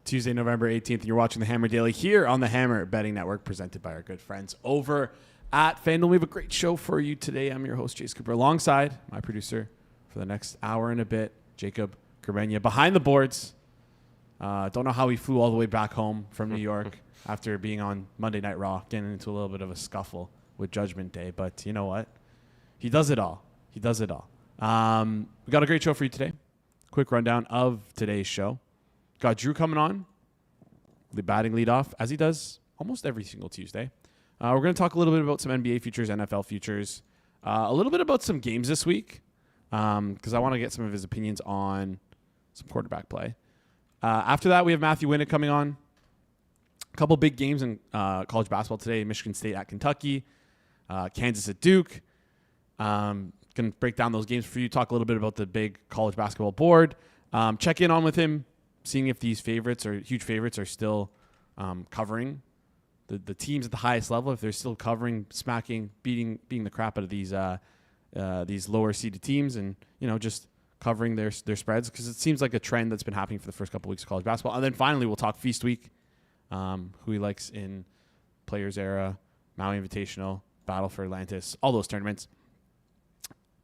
Tuesday, November 18th, and you're watching the Hammer Daily here on the Hammer Betting Network, presented by our good friends over at FanDuel. We have a great show for you today. I'm your host, Jace Cooper, alongside my producer for the next hour and a bit, Jacob Gramegna, behind the boards. Don't know how he flew all the way back home from New York after being on Monday Night Raw, getting into a little bit of a scuffle with Judgment Day. But you know what? He does it all. We got a great show for you today. Quick rundown of today's show. Got Drew coming on, the batting leadoff, as he does almost every single Tuesday. We're going to talk a little bit about some NBA futures, NFL futures, a little bit about some games this week, because I want to get some of his opinions on some quarterback play. After that, we have Matthew Winick coming on. A couple big games in college basketball today. Michigan State at Kentucky, Kansas at Duke. Going to break down those games for you, talk a little bit about the big college basketball board, check in on with him, seeing if these favorites or huge favorites are still covering the teams at the highest level, if they're still covering, smacking, beating the crap out of these lower seeded teams, and just covering their spreads, because it seems like a trend that's been happening for the first couple of weeks of college basketball. And then finally, we'll talk Feast Week, who he likes in Players Era, Maui Invitational, Battle for Atlantis, all those tournaments.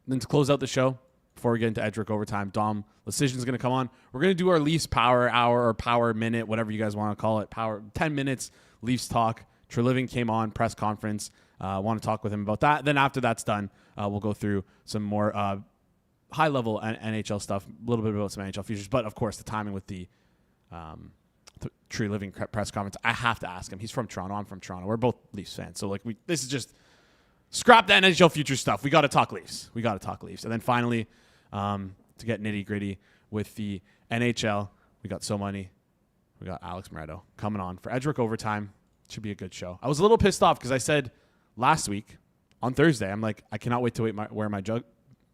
Then to close out the show, before we get into Edric Overtime, Dom Luszczyszyn is going to come on. We're going to do our Leafs Power Hour or Power Minute, whatever you guys want to call it. 10 minutes, Leafs talk. Treliving came on, press conference. Want to talk with him about that. Then after that's done, we'll go through some more high-level NHL stuff, a little bit about some NHL futures. But, of course, the timing with the Treliving press conference, I have to ask him. He's from Toronto. I'm from Toronto. We're both Leafs fans. So, this is just scrap that NHL future stuff. We got to talk Leafs. And then finally, to get nitty-gritty with the NHL, we got we got Alex Moretto coming on for Edric Overtime. Should be a good show. I was a little pissed off because I said last week on Thursday, I'm like, I cannot wait to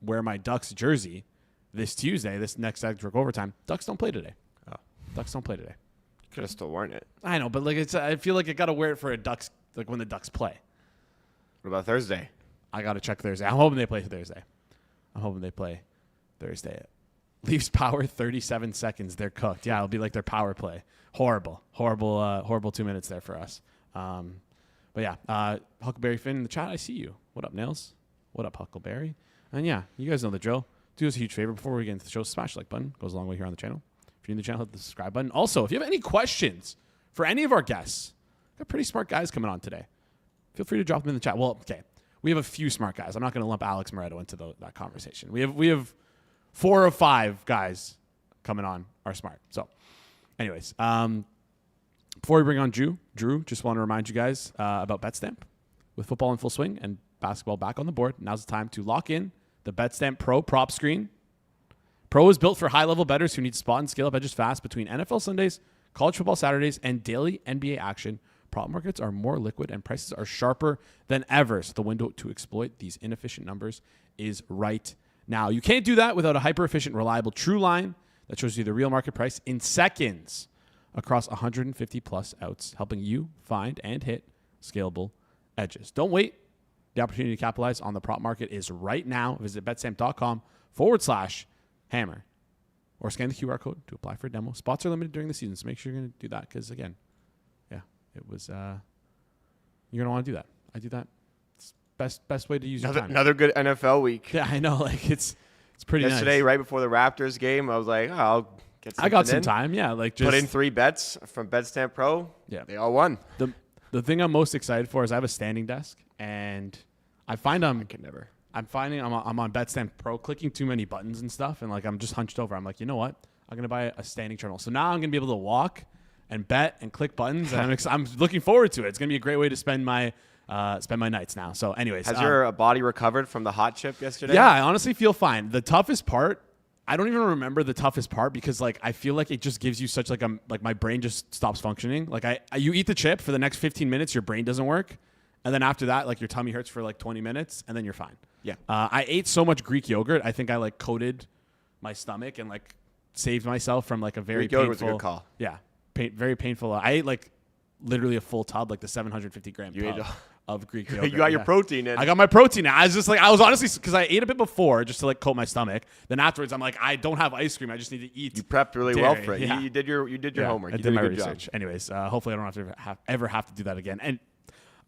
wear my Ducks jersey this Tuesday, this next Edric Overtime. Ducks don't play today. Ducks don't play today. Could have still worn it. I know, but I feel like I got to wear it for a Ducks, when the Ducks play. What about Thursday? I got to check Thursday. I'm hoping they play Thursday. Leafs power 37 seconds. They're cooked. Yeah, it'll be like their power play. Horrible 2 minutes there for us. But yeah, Huckleberry Finn in the chat. I see you. What up, Nails? What up, Huckleberry? And yeah, you guys know the drill. Do us a huge favor before we get into the show. Smash the like button. Goes a long way here on the channel. If you're new to the channel, hit the subscribe button. Also, if you have any questions for any of our guests, we've got pretty smart guys coming on today. Feel free to drop them in the chat. Well, okay. We have a few smart guys. I'm not going to lump Alex Moretto into that conversation. We have 4 or 5 guys coming on are smart. So, anyways, before we bring on Drew, just want to remind you guys about BetStamp. With football in full swing and basketball back on the board, now's the time to lock in the BetStamp Pro prop screen. Pro is built for high-level bettors who need to spot and scale up edges fast between NFL Sundays, college football Saturdays, and daily NBA action. Prop markets are more liquid and prices are sharper than ever. So the window to exploit these inefficient numbers is right now. You can't do that without a hyper-efficient, reliable true line that shows you the real market price in seconds across 150-plus outs, helping you find and hit scalable edges. Don't wait. The opportunity to capitalize on the prop market is right now. Visit betstamp.com/hammer or scan the QR code to apply for a demo. Spots are limited during the season, so make sure you're going to do that because, again, it was you're going to want to do that. I do that. It's best way to use your time. Another good NFL week. Yeah, I know. It's pretty nice. Yesterday, right before the Raptors game, I was like, I'll get something I got some time, yeah. Just put in 3 bets from BetStamp Pro. Yeah. They all won. The thing I'm most excited for is I have a standing desk, and I find I'm on BetStamp Pro clicking too many buttons and stuff, and I'm just hunched over. I'm like, you know what? I'm going to buy a standing journal. So now I'm going to be able to walk and bet and click buttons, and I'm looking forward to it. It's going to be a great way to spend my nights now. So anyways. Has your body recovered from the hot chip yesterday? Yeah, I honestly feel fine. The toughest part, I don't even remember the toughest part because I feel like it just gives you such my brain just stops functioning. You eat the chip for the next 15 minutes, your brain doesn't work. And then after that, your tummy hurts for 20 minutes and then you're fine. Yeah. I ate so much Greek yogurt. I think I coated my stomach and saved myself from a very Greek painful. yogurt was a good call. Yeah. Very painful. I ate literally a full tub, like the 750 gram You ate tub all- of Greek yogurt. You got your protein in. I got my protein in. I was just like, I was honestly, because I ate a bit before just to like coat my stomach. Then afterwards, I'm like, I don't have ice cream. I just need to eat. You prepped really dairy. well for it. Yeah. You did your homework. I You did my a good research. job. Anyways, hopefully I don't ever have to do that again. And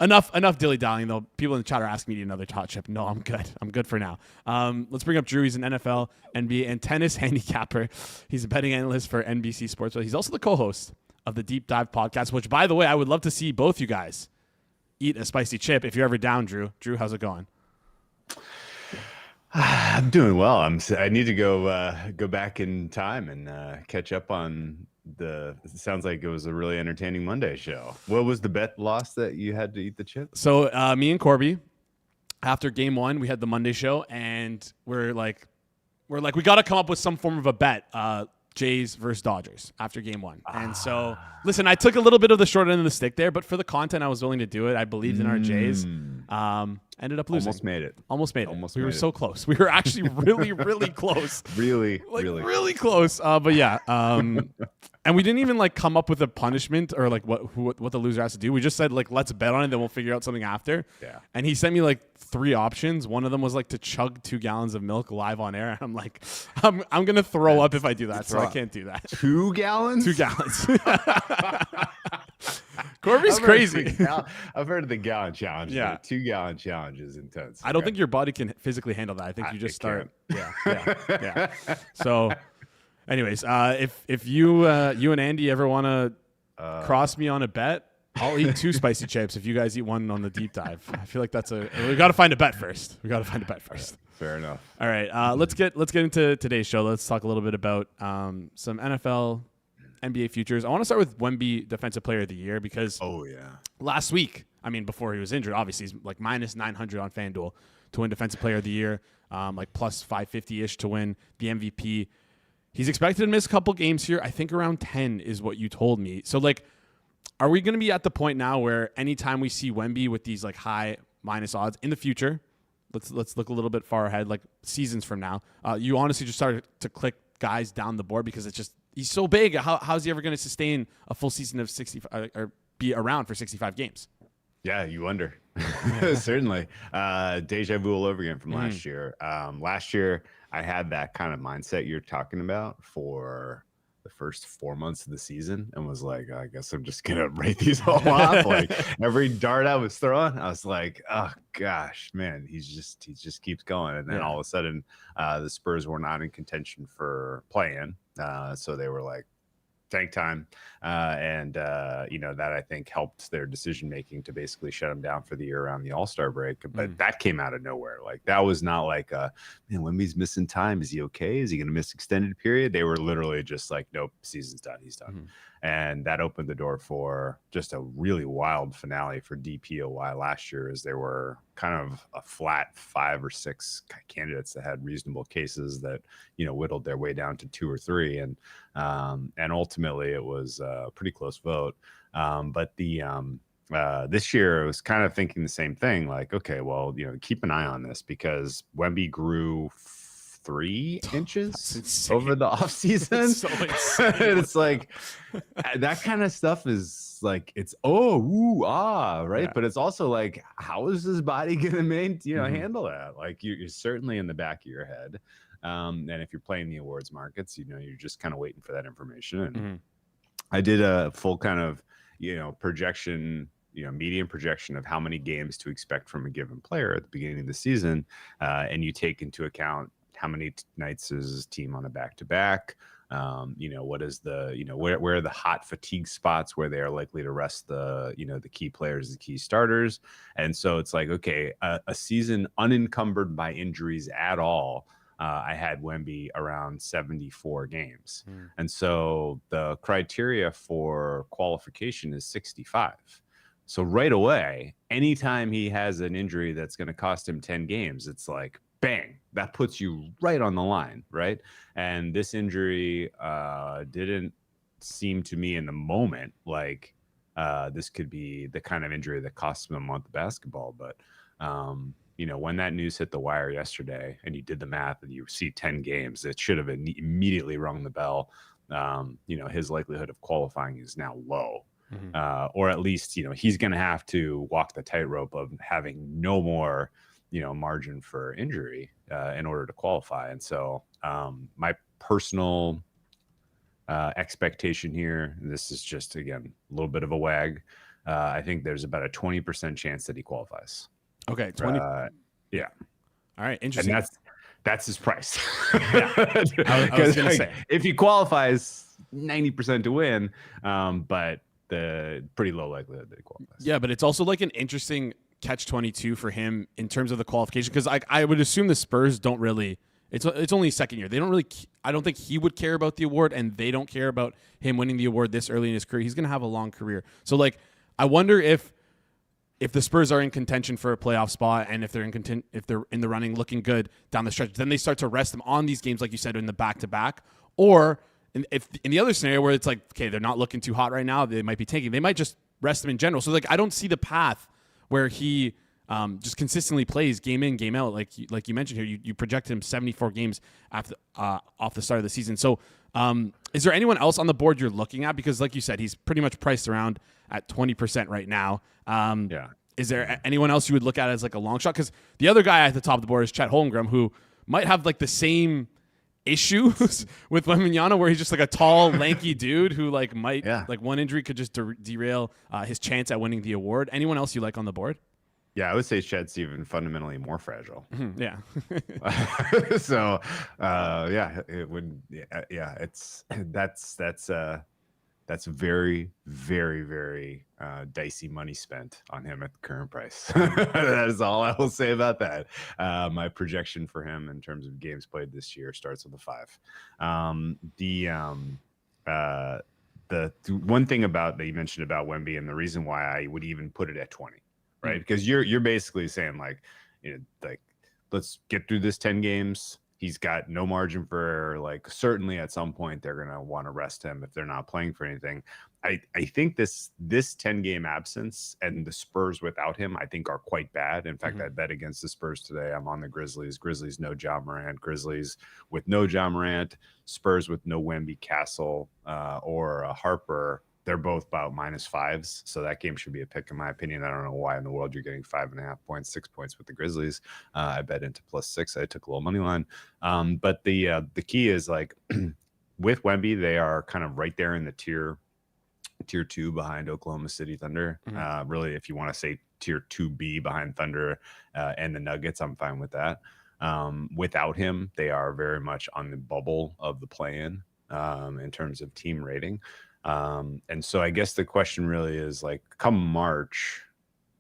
enough dilly-dallying, though. People in the chat are asking me to eat another hot chip. No, I'm good. I'm good for now. Let's bring up Drew. He's an NFL, NBA, and tennis handicapper. He's a betting analyst for NBC Sports. But he's also the co-host of the Deep Dive podcast, which, by the way, I would love to see both you guys eat a spicy chip if you're ever down, Drew. Drew, how's it going? I'm doing well. I need to go back in time and catch up on it sounds like it was a really entertaining Monday show. What was the bet loss that you had to eat the chip? So me and Corby, after game one, we had the Monday show, and we're like, we got to come up with some form of a bet. Jays versus Dodgers after game one. And so, listen, I took a little bit of the short end of the stick there, but for the content, I was willing to do it. I believed in our Jays. Ended up losing. Almost made it. We were so close. We were actually really, really close. Really close. But yeah. And we didn't even like come up with a punishment or like what the loser has to do. We just said like, let's bet on it, then we'll figure out something after. Yeah. And he sent me like 3 options. One of them was like to chug 2 gallons of milk live on air. I'm like, I'm gonna throw up if I do that, so I can't do that. 2 gallons? 2 gallons. Corby's crazy. I've heard of the gallon challenge. Yeah. 2 gallon challenge is intense. I don't think your body can physically handle that. I think you just start. Can't. Yeah. So, anyways, if you and Andy ever want to cross me on a bet, I'll eat 2 spicy chips if you guys eat one on the deep dive. I feel like we got to find a bet first. Fair enough. All right, let's get into today's show. Let's talk a little bit about some NFL, NBA futures. I want to start with Wemby Defensive Player of the Year because last week, before he was injured, obviously he's like minus 900 on FanDuel to win Defensive Player of the Year, like plus 550-ish to win the MVP. He's expected to miss a couple games here. I think around 10 is what you told me. So like, are we going to be at the point now where anytime we see Wemby with these like high minus odds in the future, let's look a little bit far ahead, like seasons from now, you honestly just start to click guys down the board because it's just, he's so big. How's he ever going to sustain a full season of 65 or be around for 65 games? Yeah, you wonder. Certainly. Deja vu all over again from last year. Last year, I had that kind of mindset you're talking about for the first 4 months of the season and was like, I guess I'm just going to write these all off. Like every dart I was throwing, I was like, oh gosh, man, he just keeps going. And then all of a sudden, the Spurs were not in contention for play-in. So they were like, tank time. That I think helped their decision making to basically shut him down for the year around the All-Star break. But that came out of nowhere. Like that was not like man, Wemby's missing time. Is he okay? Is he going to miss extended period? They were literally just like, nope, season's done. He's done. And that opened the door for just a really wild finale for DPOY last year, as there were kind of a flat 5 or 6 candidates that had reasonable cases that, whittled their way down to 2 or 3. And ultimately it was a pretty close vote. But this year I was kind of thinking the same thing. Like, okay, well, keep an eye on this because Wemby grew 3 inches over the offseason. So insane. It's like that kind of stuff is like, it's right? Yeah. But it's also like, how is his body going to handle that? Like you're certainly in the back of your head. And if you're playing the awards markets, you're just kind of waiting for that information. And I did a full kind of, projection, median projection of how many games to expect from a given player at the beginning of the season. And you take into account how many nights is his team on a back-to-back? What is the, where are the hot fatigue spots where they are likely to rest the, the key players, the key starters. And so it's like, okay, a season unencumbered by injuries at all. I had Wemby around 74 games. And so the criteria for qualification is 65. So right away, anytime he has an injury that's going to cost him 10 games, it's like, bang, that puts you right on the line, right? And this injury didn't seem to me in the moment like this could be the kind of injury that costs him a month of basketball. But, when that news hit the wire yesterday and you did the math and you see 10 games, it should have immediately rung the bell. His likelihood of qualifying is now low. or at least, he's going to have to walk the tightrope of having no more, margin for injury in order to qualify. And so my personal expectation here, this is just, again, a little bit of a wag. I think there's about a 20% chance that he qualifies. Okay. 20. Yeah. All right. Interesting. And that's his price. Yeah. I was going to say, if he qualifies, 90% to win, but the pretty low likelihood that he qualifies. Yeah, but it's also like an interesting catch-22 for him in terms of the qualification, because I would assume the Spurs don't really. It's only second year. They don't really. I don't think he would care about the award, and they don't care about him winning the award this early in his career. He's going to have a long career. So like, I wonder if the Spurs are in contention for a playoff spot, and if they're in the running, looking good down the stretch, then they start to rest them on these games, like you said, in the back-to-back, or if in the other scenario where it's like, okay, they're not looking too hot right now, they might be tanking. They might just rest them in general. So like, I don't see the path where he just consistently plays game in, game out. Like you mentioned here, you projected him 74 games after off the start of the season. So is there anyone else on the board you're looking at? Because like you said, he's pretty much priced around at 20% right now. Yeah. Is there anyone else you would look at as like a long shot? Because the other guy at the top of the board is Chet Holmgren, who might have like the same issues with Wembanyama, where he's just like a tall, lanky dude who like might like one injury could just derail his chance at winning the award. Anyone else you like on the board? Yeah, I would say Chet's even fundamentally more fragile. Yeah. So, it would. Yeah, that's very, very, very dicey money spent on him at the current price. That is all I will say about that. My projection for him in terms of games played this year starts with a 5. The one thing about that you mentioned about Wemby, and the reason why I would even put it at 20, right? Because you're basically saying like, let's get through this 10 games. He's got no margin for error. Like, certainly at some point they're going to want to rest him if they're not playing for anything. I think this 10-game absence and the Spurs without him, I think, are quite bad. In fact, I bet against the Spurs today. I'm on the Grizzlies. Grizzlies no Ja Morant. Grizzlies with no Ja Morant. Spurs with no Wemby, Castle, or Harper. They're both about -5s, so that game should be a pick in my opinion. I don't know why in the world you're getting 5.5 points, 6 points with the Grizzlies. I bet into +6. I took a little money line, but the key is like with Wemby, they are kind of right there in the tier 2 behind Oklahoma City Thunder. Really, if you want to say tier 2B behind Thunder and the Nuggets, I'm fine with that. Without him, they are very much on the bubble of the play-in in terms of team rating. And so I guess the question really is like, come March,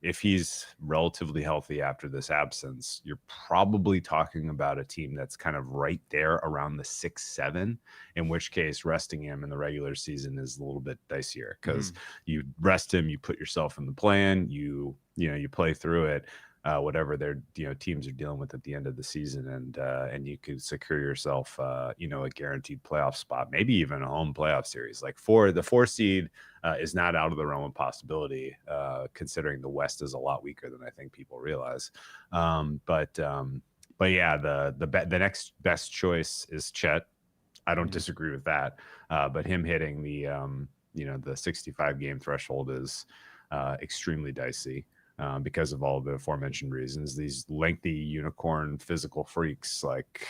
if he's relatively healthy after this absence, you're probably talking about a team that's kind of right there around the 6-7, in which case resting him in the regular season is a little bit dicier because you rest him, you put yourself in the plan, you play through it. Whatever their teams are dealing with at the end of the season, and you could secure yourself a guaranteed playoff spot, maybe even a home playoff series. Like the 4 seed is not out of the realm of possibility, considering the West is a lot weaker than I think people realize. But yeah, the next best choice is Chet. I don't disagree with that, but him hitting the 65 game threshold is extremely dicey. Because of all the aforementioned reasons, these lengthy unicorn physical freaks, like,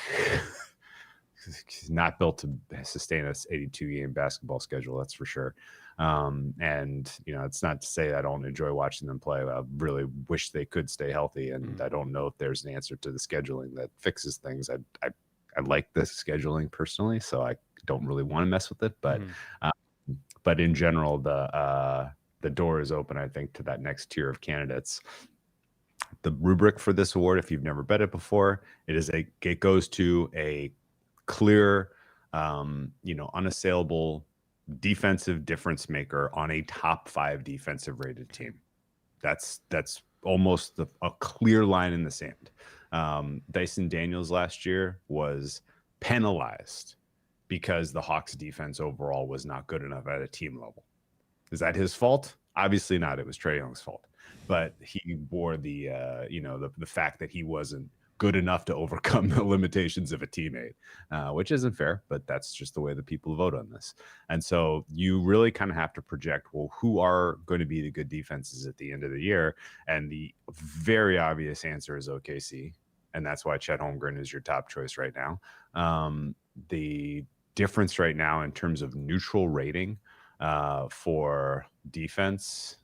not built to sustain a 82-game basketball schedule, that's for sure. And it's not to say I don't enjoy watching them play. I really wish they could stay healthy, and I don't know if there's an answer to the scheduling that fixes things. I like the scheduling personally, so I don't really want to mess with it. But in general, the door is open, I think, to that next tier of candidates. The rubric for this award, if you've never bet it before, it goes to a clear, unassailable defensive difference maker on a top 5 defensive rated team. That's almost a clear line in the sand. Dyson Daniels last year was penalized because the Hawks defense overall was not good enough at a team level. Is that his fault? Obviously not. It was Trae Young's fault. But he bore the fact that he wasn't good enough to overcome the limitations of a teammate, which isn't fair, but that's just the way that people vote on this. And so you really kind of have to project, well, who are going to be the good defenses at the end of the year? And the very obvious answer is OKC. And that's why Chet Holmgren is your top choice right now. The difference right now in terms of neutral rating for defense,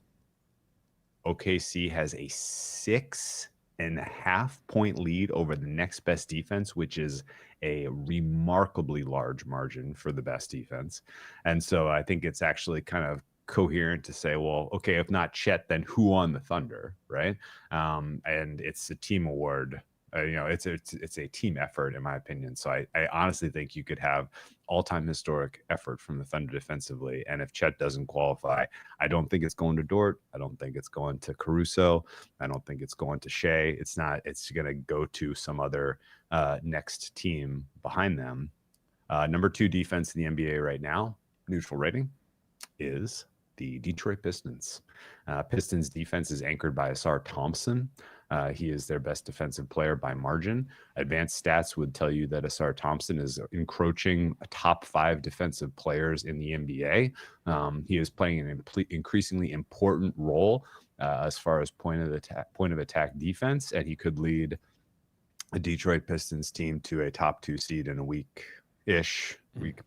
OKC has a 6.5 point lead over the next best defense, which is a remarkably large margin for the best defense. And so I think it's actually kind of coherent to say, well, okay, if not Chet, then who on the Thunder, right? And it's a team award. It's a team effort, in my opinion. So I honestly think you could have all-time historic effort from the Thunder defensively. And if Chet doesn't qualify, I don't think it's going to Dort. I don't think it's going to Caruso. I don't think it's going to Shea. It's not. It's going to go to some other next team behind them. Number 2 defense in the NBA right now, neutral rating, is the Detroit Pistons. Pistons defense is anchored by Asar Thompson. He is their best defensive player by margin. Advanced stats would tell you that Asar Thompson is encroaching a top 5 defensive players in the NBA. He is playing an increasingly important role as far as point of attack defense, and he could lead a Detroit Pistons team to a top 2 seed in a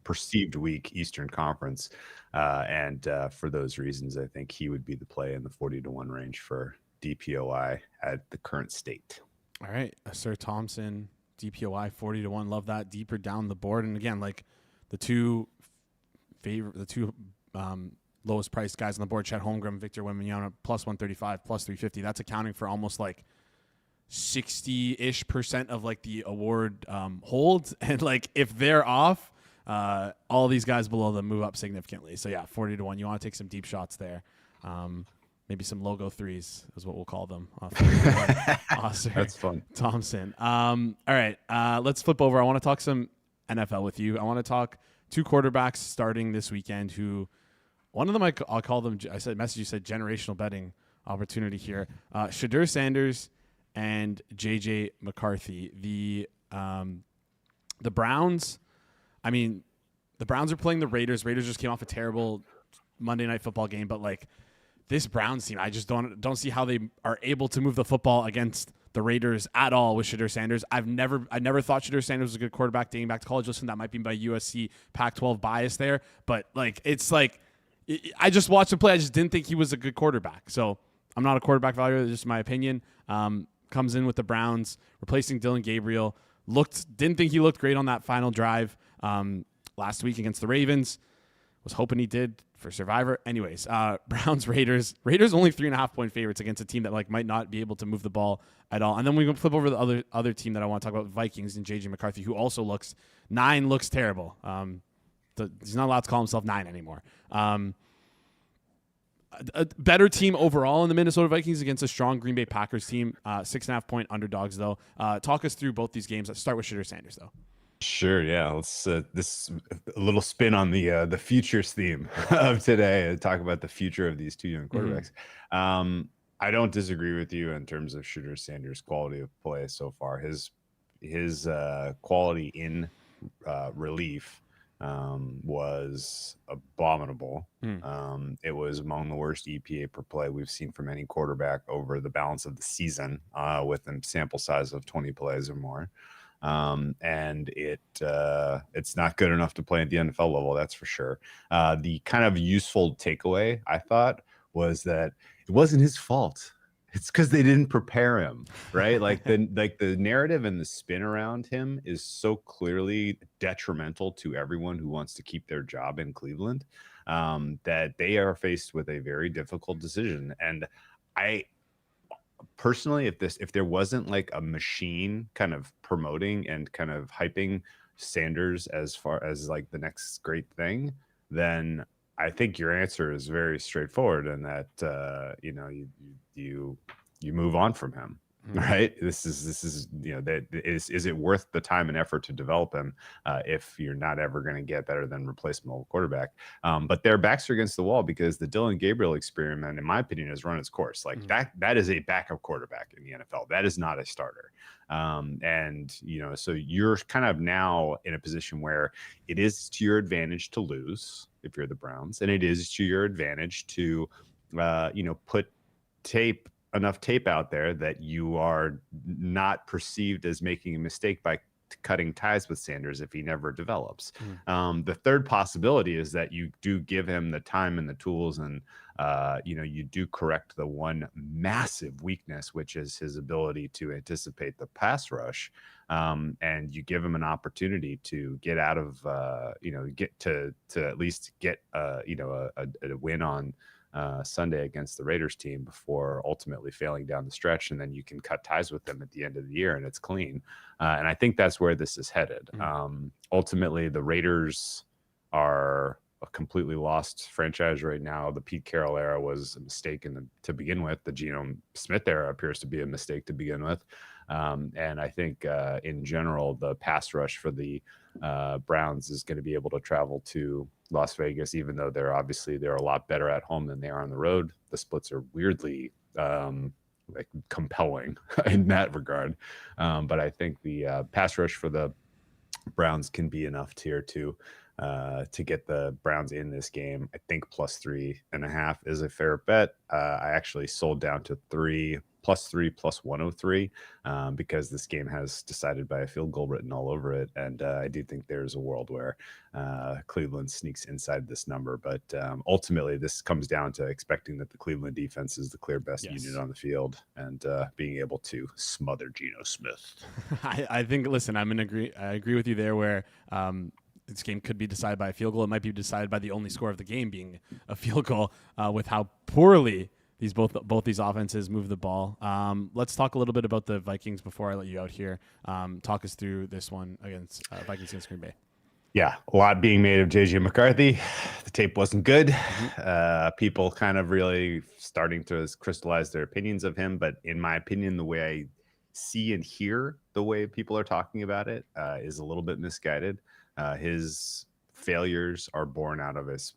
perceived weak Eastern Conference. And for those reasons, I think he would be the play in the 40-1 range for DPOI at the current state. All right, Sir Thompson, DPOI 40-1. Love that. Deeper down the board, and again, like the two lowest priced guys on the board, Chet Holmgren, Victor Wembanyama, plus 135, plus 350. That's accounting for almost like 60-ish% of like the award holds, and like if they're off, all these guys below them move up significantly. So yeah, 40-1. You want to take some deep shots there. Maybe some logo threes is what we'll call them. That's fun. Thompson. All right, let's flip over. I want to talk some NFL with you. I want to talk 2 quarterbacks starting this weekend who, one of them I'll call them, I said generational betting opportunity here. Shadur Sanders and JJ McCarthy. The Browns, the Browns are playing the Raiders. Raiders just came off a terrible Monday Night Football game, but like, this Browns team, I just don't see how they are able to move the football against the Raiders at all with Shadur Sanders. I never thought Shadur Sanders was a good quarterback dating back to college. Listen, that might be my USC Pac-12 bias there, but like I just watched him play. I just didn't think he was a good quarterback. So I'm not a quarterback evaluator. That's just my opinion. Comes in with the Browns, replacing Dylan Gabriel. Didn't think he looked great on that final drive last week against the Ravens. Was hoping he did for Survivor. Anyways, Browns, Raiders. Raiders only 3.5 point favorites against a team that like might not be able to move the ball at all. And then we can flip over the other team that I want to talk about, Vikings and JJ McCarthy, who also looks terrible. He's not allowed to call himself 9 anymore. A better team overall in the Minnesota Vikings against a strong Green Bay Packers team. 6.5 point underdogs though. Talk us through both these games. Let's start with Shadur Sanders though. Sure, yeah. Let's this a little spin on the futures theme of today and talk about the future of these 2 young quarterbacks. I don't disagree with you in terms of Shadur Sanders' quality of play so far. His quality in relief was abominable. It was among the worst EPA per play we've seen from any quarterback over the balance of the season, with a sample size of 20 plays or more. And it's not good enough to play at the NFL level, that's for sure. The kind of useful takeaway I thought was that it wasn't his fault. It's because they didn't prepare him, right? Like the narrative and the spin around him is so clearly detrimental to everyone who wants to keep their job in Cleveland, that they are faced with a very difficult decision. And I personally, if there wasn't like a machine kind of promoting and kind of hyping Sanders as far as like the next great thing, then I think your answer is very straightforward, and that you move on from him. right? This is that is it worth the time and effort to develop him if you're not ever going to get better than replaceable quarterback? But their backs are against the wall because the Dylan Gabriel experiment, in my opinion, has run its course. Like that is a backup quarterback in the NFL. That is not a starter. And so you're kind of now in a position where it is to your advantage to lose if you're the Browns, and it is to your advantage to put enough tape out there that you are not perceived as making a mistake by cutting ties with Sanders if he never develops. The third possibility is that you do give him the time and the tools, and you do correct the one massive weakness, which is his ability to anticipate the pass rush, and you give him an opportunity to get out of get to at least get a win on Sunday against the Raiders team before ultimately failing down the stretch, and then you can cut ties with them at the end of the year and it's clean. And I think that's where this is headed. Ultimately, the Raiders are a completely lost franchise right now. The Pete Carroll era was a mistake to begin with. The Geno Smith era appears to be a mistake to begin with. And I think in general, the pass rush for the Browns is going to be able to travel to Las Vegas, even though they're a lot better at home than they are on the road. The splits are weirdly compelling in that regard. But I think the pass rush for the Browns can be enough tier to get the Browns in this game. I think +3.5 is a fair bet. I actually sold down to +3 +103 because this game has decided by a field goal written all over it. And I do think there's a world where Cleveland sneaks inside this number. But ultimately, this comes down to expecting that the Cleveland defense is the clear best unit on the field and being able to smother Geno Smith. I think, listen, I agree with you there where this game could be decided by a field goal. It might be decided by the only score of the game being a field goal with how poorly both these offenses move the ball. Let's talk a little bit about the Vikings before I let you out here. Talk us through this one against Vikings against Green Bay. Yeah, a lot being made of JJ McCarthy. The tape wasn't good. People kind of really starting to crystallize their opinions of him. But in my opinion, the way I see and hear the way people are talking about it is a little bit misguided. His failures are born out of his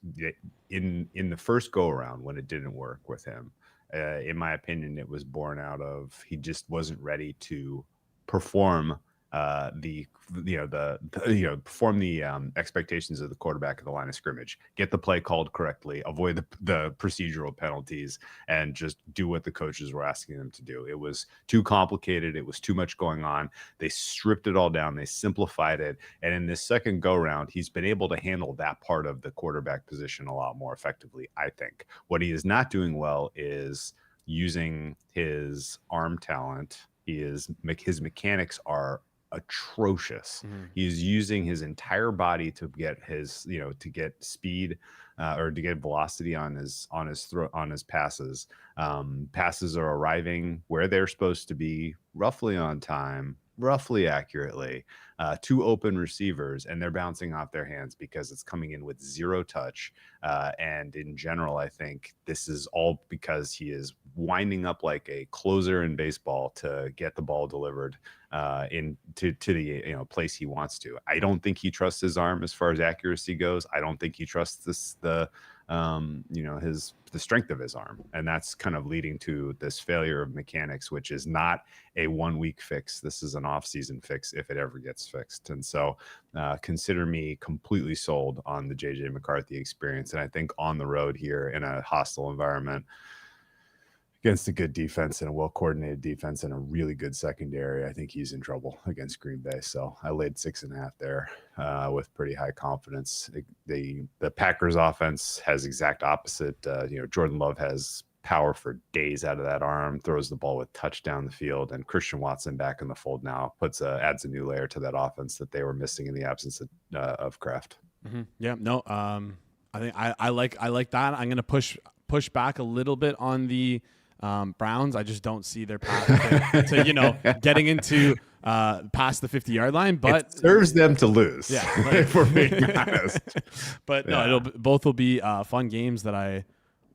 in the first go around when it didn't work with him. In my opinion, it was born out of he just wasn't ready to perform perform the expectations of the quarterback at the line of scrimmage, get the play called correctly, avoid the procedural penalties, and just do what the coaches were asking them to do. It was too complicated. It was too much going on. They stripped it all down. They simplified it. And in this second go round, he's been able to handle that part of the quarterback position a lot more effectively, I think. What he is not doing well is using his arm talent. His mechanics are atrocious. He's using his entire body to get to get speed or to get velocity on his passes. Passes are arriving where they're supposed to be, roughly on time, roughly accurately, to open receivers, and they're bouncing off their hands because it's coming in with zero touch. And in general, I think this is all because he is winding up like a closer in baseball to get the ball delivered to the place he wants to. I don't think he trusts his arm as far as accuracy goes. I don't think he trusts the strength of his arm, and that's kind of leading to this failure of mechanics, which is not a 1 week fix. This is an off-season fix if it ever gets fixed. And so consider me completely sold on the JJ McCarthy experience. And I think on the road here in a hostile environment against a good defense and a well-coordinated defense and a really good secondary, I think he's in trouble against Green Bay. So I laid 6.5 there with pretty high confidence. The Packers offense has exact opposite. Jordan Love has power for days out of that arm, throws the ball with touch down the field, and Christian Watson back in the fold now adds a new layer to that offense that they were missing in the absence of Kraft. Yeah, no, I think I like that. I'm gonna push back a little bit on the Browns. I just don't see their path to getting into past the 50-yard line, but it serves them to lose. Yeah, if we're being honest. But no, both will be fun games that I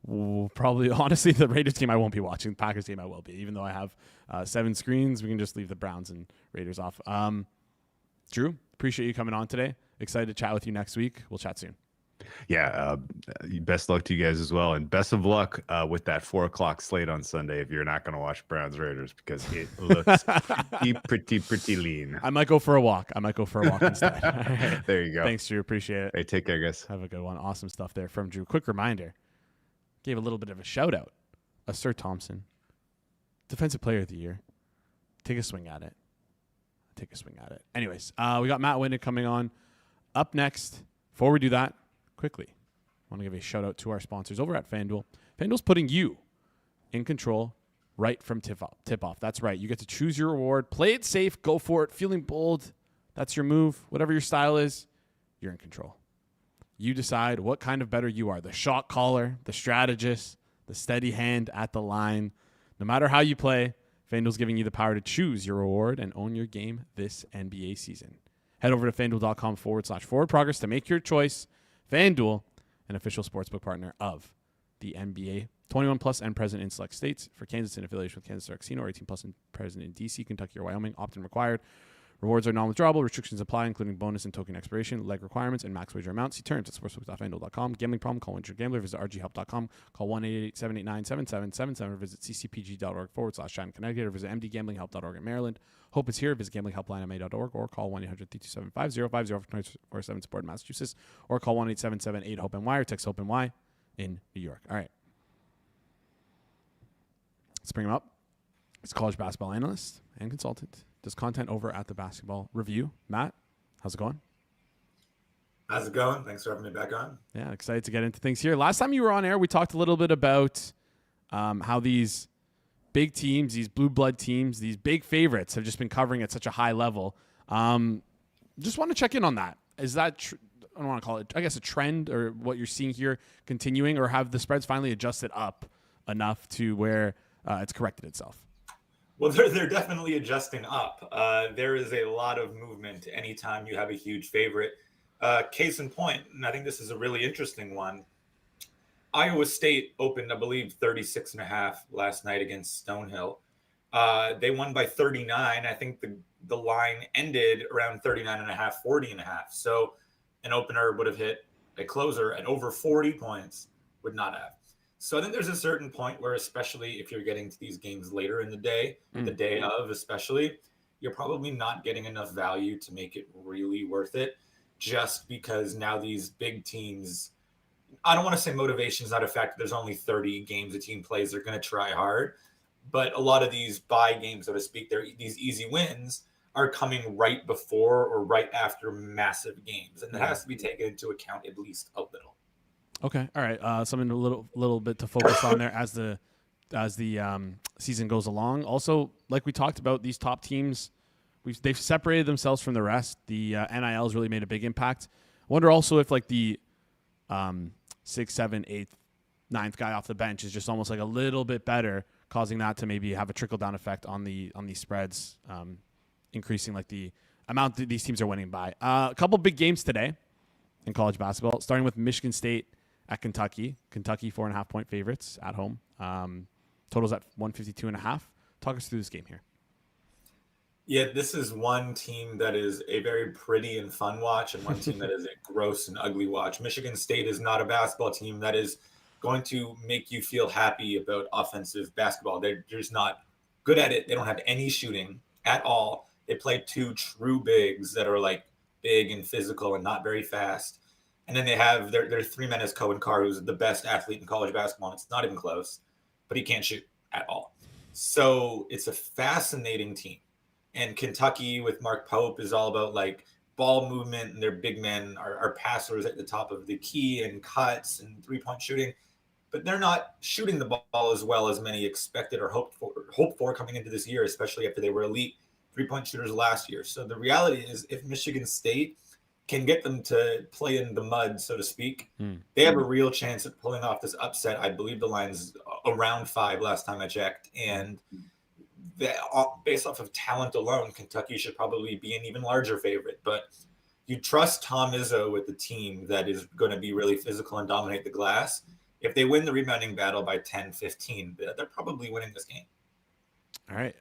Probably, honestly, the Raiders game I won't be watching. The Packers game I will be, even though I have 7 screens. We can just leave the Browns and Raiders off. Drew, appreciate you coming on today. Excited to chat with you next week. We'll chat soon. Yeah, best luck to you guys as well, and best of luck with that 4:00 slate on Sunday if you're not going to watch Browns Raiders, because it looks pretty lean. I might go for a walk. Instead. Right. There you go. Thanks, Drew. Appreciate it. Hey, take care, guys. Have a good one. Awesome stuff there from Drew. Quick reminder, gave a little bit of a shout out. Sir Thompson, Defensive Player of the Year. Take a swing at it. Anyways, we got Matt Winick coming on up next. Before we do that, quickly, I want to give a shout out to our sponsors over at FanDuel. FanDuel's putting you in control right from tip-off. That's right. You get to choose your reward. Play it safe. Go for it. Feeling bold. That's your move. Whatever your style is, you're in control. You decide what kind of bettor you are. The shot caller, the strategist, the steady hand at the line. No matter how you play, FanDuel's giving you the power to choose your reward and own your game this NBA season. Head over to FanDuel.com/forward progress to make your choice. FanDuel, an official sportsbook partner of the NBA. 21 plus and present in select states. For Kansas, in affiliation with Kansas Star Casino, or 18 plus and present in D.C., Kentucky, or Wyoming. Opt-in required. Rewards are non-withdrawable. Restrictions apply, including bonus and token expiration, leg requirements, and max wager amounts. See terms at sportsbook.fanduel.com. Gambling problem? Call 1-800-GAMBLER. Visit rghelp.com. Call 1-888-789-7777 or visit ccpg.org/Connecticut or visit mdgamblinghelp.org in Maryland. Hope is here. Visit gamblinghelplinema.org or call 1-800-327-5050 for 7 support in Massachusetts or call 1-877-8-HOPE-NY or text HOPE-NY in New York. All right. Let's bring him up. He's a college basketball analyst and consultant. Does content over at the Basketball Review. Matt, how's it going? How's it going? Thanks for having me back on. Yeah, excited to get into things here. Last time you were on air, we talked a little bit about how these big teams, these blue blood teams, these big favorites have just been covering at such a high level. Just want to check in on that. Is that, I don't want to call it, I guess, a trend, or what you're seeing here continuing, or have the spreads finally adjusted up enough to where it's corrected itself? Well, they're definitely adjusting up. There is a lot of movement anytime you have a huge favorite. Case in point, and I think this is a really interesting one. Iowa State opened, I believe, 36.5 last night against Stonehill. They won by 39. I think the line ended around 39.5, 40.5. So an opener would have hit a closer at over 40 points, would not have. So I think there's a certain point where, especially if you're getting to these games later in the day, the day of especially, you're probably not getting enough value to make it really worth it, just because now these big teams, I don't want to say motivation is not a factor. There's only 30 games a team plays. They're going to try hard. But a lot of these bye games, so to speak, these easy wins are coming right before or right after massive games. And that has to be taken into account at least a little. Okay. All right. Something a little bit to focus on there as the season goes along. Also, like we talked about, these top teams, they've separated themselves from the rest. The NIL has really made a big impact. I wonder also if like the 6th, 7th, 8th, 9th guy off the bench is just almost like a little bit better, causing that to maybe have a trickle down effect on these spreads, increasing like the amount that these teams are winning by. A couple big games today in college basketball, starting with Michigan State at Kentucky. Kentucky 4.5-point favorites at home. Totals at 152.5. Talk us through this game here. Yeah, this is one team that is a very pretty and fun watch, and one team that is a gross and ugly watch. Michigan State is not a basketball team that is going to make you feel happy about offensive basketball. They're just not good at it. They don't have any shooting at all. They play two true bigs that are like big and physical and not very fast. And then they have their three men as Cohen Carr, who's the best athlete in college basketball. And it's not even close, but he can't shoot at all. So it's a fascinating team. And Kentucky with Mark Pope is all about like ball movement, and their big men are passers at the top of the key and cuts and three-point shooting. But they're not shooting the ball as well as many expected or hoped for coming into this year, especially after they were elite three-point shooters last year. So the reality is, if Michigan State can get them to play in the mud, so to speak, they have a real chance at pulling off this upset. I believe the line's around 5 last time I checked. And based off of talent alone, Kentucky should probably be an even larger favorite. But you trust Tom Izzo with the team that is going to be really physical and dominate the glass. If they win the rebounding battle by 10, 15, they're probably winning this game. All right.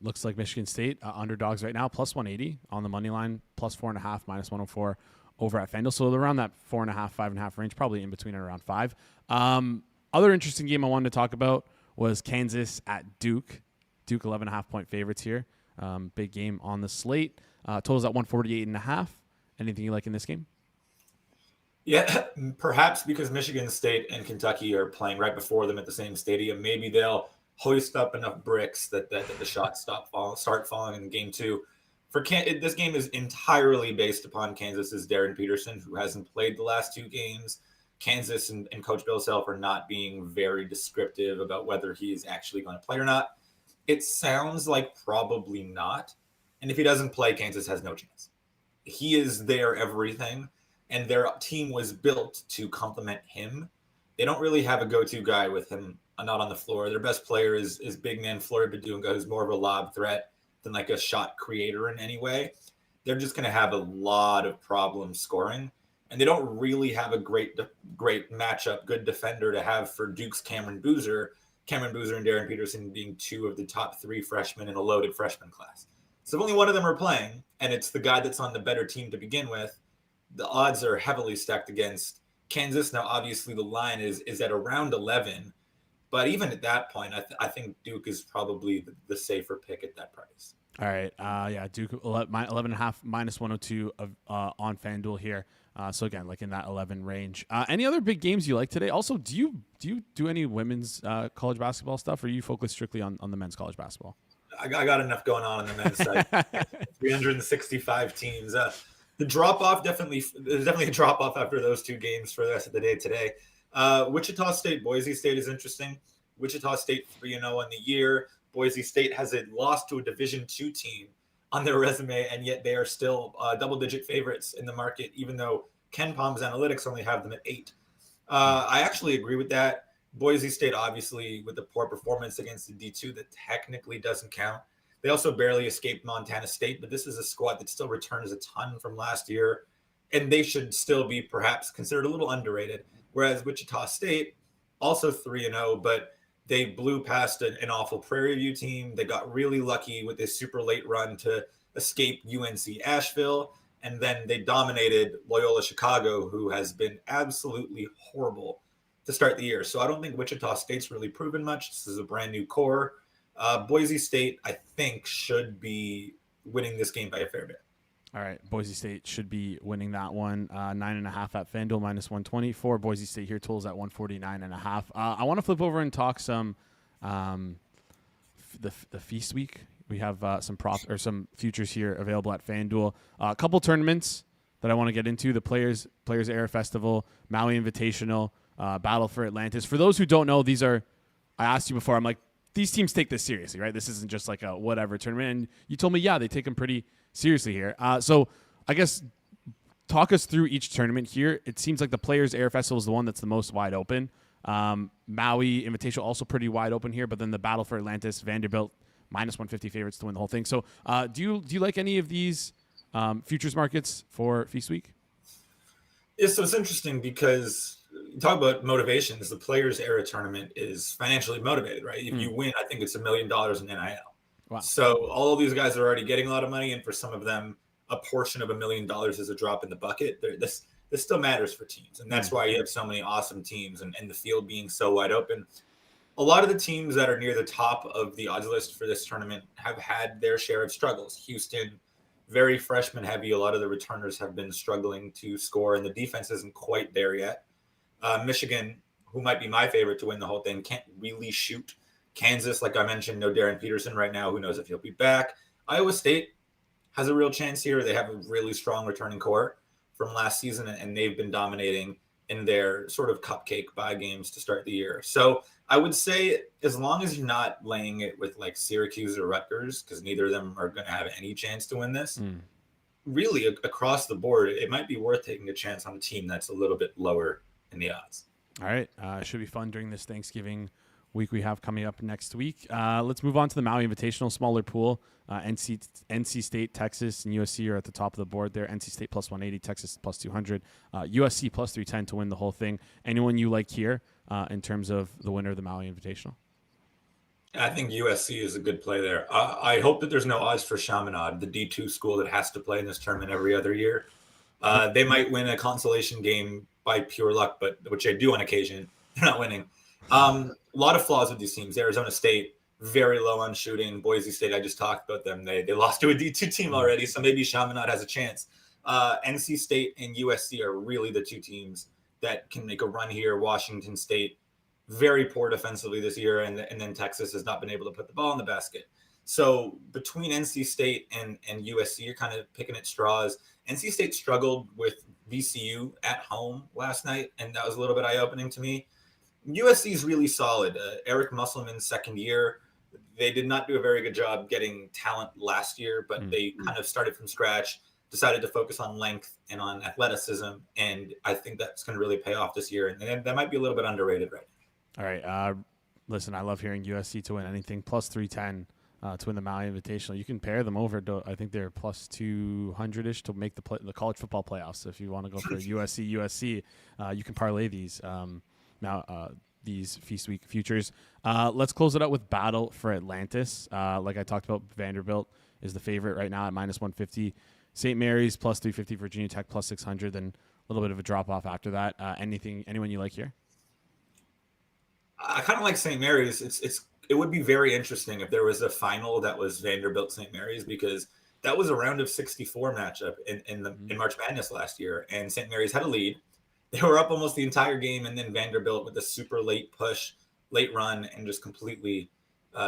Looks like Michigan State underdogs right now, plus 180 on the money line, plus 4.5, minus 104 over at FanDuel. So they're around that 4.5, 5.5 range, probably in between and around 5. Other interesting game I wanted to talk about was Kansas at Duke. Duke 11.5 point favorites here. Big game on the slate. Totals at 148.5. Anything you like in this game? Yeah, perhaps because Michigan State and Kentucky are playing right before them at the same stadium, maybe they'll hoist up enough bricks that the shots start falling in game 2. This game is entirely based upon Kansas's Darren Peterson, who hasn't played the last 2 games. Kansas and Coach Bill Self are not being very descriptive about whether he is actually going to play or not. It sounds like probably not. And if he doesn't play, Kansas has no chance. He is their everything, and their team was built to complement him. They don't really have a go-to guy with him not on the floor. Their best player is big man Flory Badunga, who's more of a lob threat than like a shot creator in any way. They're just going to have a lot of problems scoring, and they don't really have a great matchup, good defender to have for Duke's Cameron Boozer and Darren Peterson being 2 of the top 3 freshmen in a loaded freshman class. So if only one of them are playing, and it's the guy that's on the better team to begin with, the odds are heavily stacked against Kansas. Now, obviously, the line is at around 11. But even at that point, I think Duke is probably the safer pick at that price. All right. Yeah, Duke 11.5 minus 102 on FanDuel here. So again, like in that 11 range. Any other big games you like today? Also, do you do any women's college basketball stuff, or are you focused strictly on the men's college basketball? I got enough going on the men's side. 365 teams. The drop off there's definitely a drop off after those 2 games for the rest of the day today. Wichita State, Boise State is interesting. Wichita State 3-0 on the year. Boise State has a loss to a Division II team on their resume, and yet they are still double-digit favorites in the market, even though Ken Palm's analytics only have them at 8. I actually agree with that. Boise State, obviously, with the poor performance against the D2, that technically doesn't count. They also barely escaped Montana State, but this is a squad that still returns a ton from last year, and they should still be perhaps considered a little underrated. Whereas Wichita State, also 3-0, but they blew past an awful Prairie View team. They got really lucky with this super late run to escape UNC Asheville, and then they dominated Loyola Chicago, who has been absolutely horrible to start the year. So I don't think Wichita State's really proven much. This is a brand new core. Boise State, I think, should be winning this game by a fair bit. All right, Boise State should be winning that one. 9.5 at FanDuel, minus 120 for Boise State here. Totals at 149.5. I want to flip over and talk some the Feast Week. We have some futures here available at FanDuel. A couple tournaments that I want to get into: the Players Era Festival, Maui Invitational, Battle for Atlantis. For those who don't know, these are. I asked you before. I'm like, these teams take this seriously, right? This isn't just like a whatever tournament. And you told me, yeah, they take them pretty seriously here. So I guess talk us through each tournament here. It seems like the Players Air Festival is the one that's the most wide open. Maui Invitational also pretty wide open here, but then the Battle for Atlantis, Vanderbilt, minus 150 favorites to win the whole thing. So do you like any of these futures markets for Feast Week? Yeah, so it's interesting because you talk about motivations. The Players Era tournament is financially motivated, right? If you win, I think it's $1 million in NIL. Wow. So all of these guys are already getting a lot of money, and for some of them, a portion of $1 million is a drop in the bucket. This still matters for teams, and that's why you have so many awesome teams and the field being so wide open. A lot of the teams that are near the top of the odds list for this tournament have had their share of struggles. Houston, very freshman heavy. A lot of the returners have been struggling to score, and the defense isn't quite there yet. Michigan, who might be my favorite to win the whole thing, can't really shoot. Kansas, like I mentioned, no Darren Peterson right now. Who knows if he'll be back? Iowa State has a real chance here. They have a really strong returning core from last season, and they've been dominating in their sort of cupcake bye games to start the year. So I would say as long as you're not laying it with like Syracuse or Rutgers, because neither of them are going to have any chance to win this, really across the board, it might be worth taking a chance on a team that's a little bit lower in the odds. All right. It should be fun during this Thanksgiving week we have coming up next week. Let's move on to the Maui Invitational, smaller pool. NC State, Texas, and USC are at the top of the board there. NC State plus 180, Texas plus 200, USC plus 310 to win the whole thing. Anyone you like here in terms of the winner of the Maui Invitational? I think USC is a good play there. I hope that there's no odds for Chaminade, the D2 school that has to play in this tournament every other year. They might win a consolation game by pure luck, but which they do on occasion. They're not winning. A lot of flaws with these teams. Arizona State, very low on shooting. Boise State, I just talked about them. They lost to a D2 team already, so maybe Chaminade has a chance. NC State and USC are really the two teams that can make a run here. Washington State, very poor defensively this year, and then Texas has not been able to put the ball in the basket. So between NC State and USC, you're kind of picking at straws. NC State struggled with VCU at home last night, and that was a little bit eye-opening to me. USC is really solid. Eric Musselman's second year, they did not do a very good job getting talent last year, but they kind of started from scratch, decided to focus on length and on athleticism, and I think that's going to really pay off this year, and that might be a little bit underrated right now. All right. Listen, I love hearing USC to win anything plus 310 to win the Maui Invitational. You can pair them over. I think they're plus 200-ish to make the college football playoffs. So if you want to go for USC, you can parlay these these Feast Week futures. Let's close it out with Battle for Atlantis. Like I talked about, Vanderbilt is the favorite right now at minus 150. St. Mary's plus 350, Virginia Tech plus 600. Then a little bit of a drop off after that. Anyone you like here? I kind of like St. Mary's. It would be very interesting if there was a final that was Vanderbilt St. Mary's, because that was a round of 64 matchup in March Madness last year, and St. Mary's had a lead. They were up almost the entire game, and then Vanderbilt with a super late push, late run, and just completely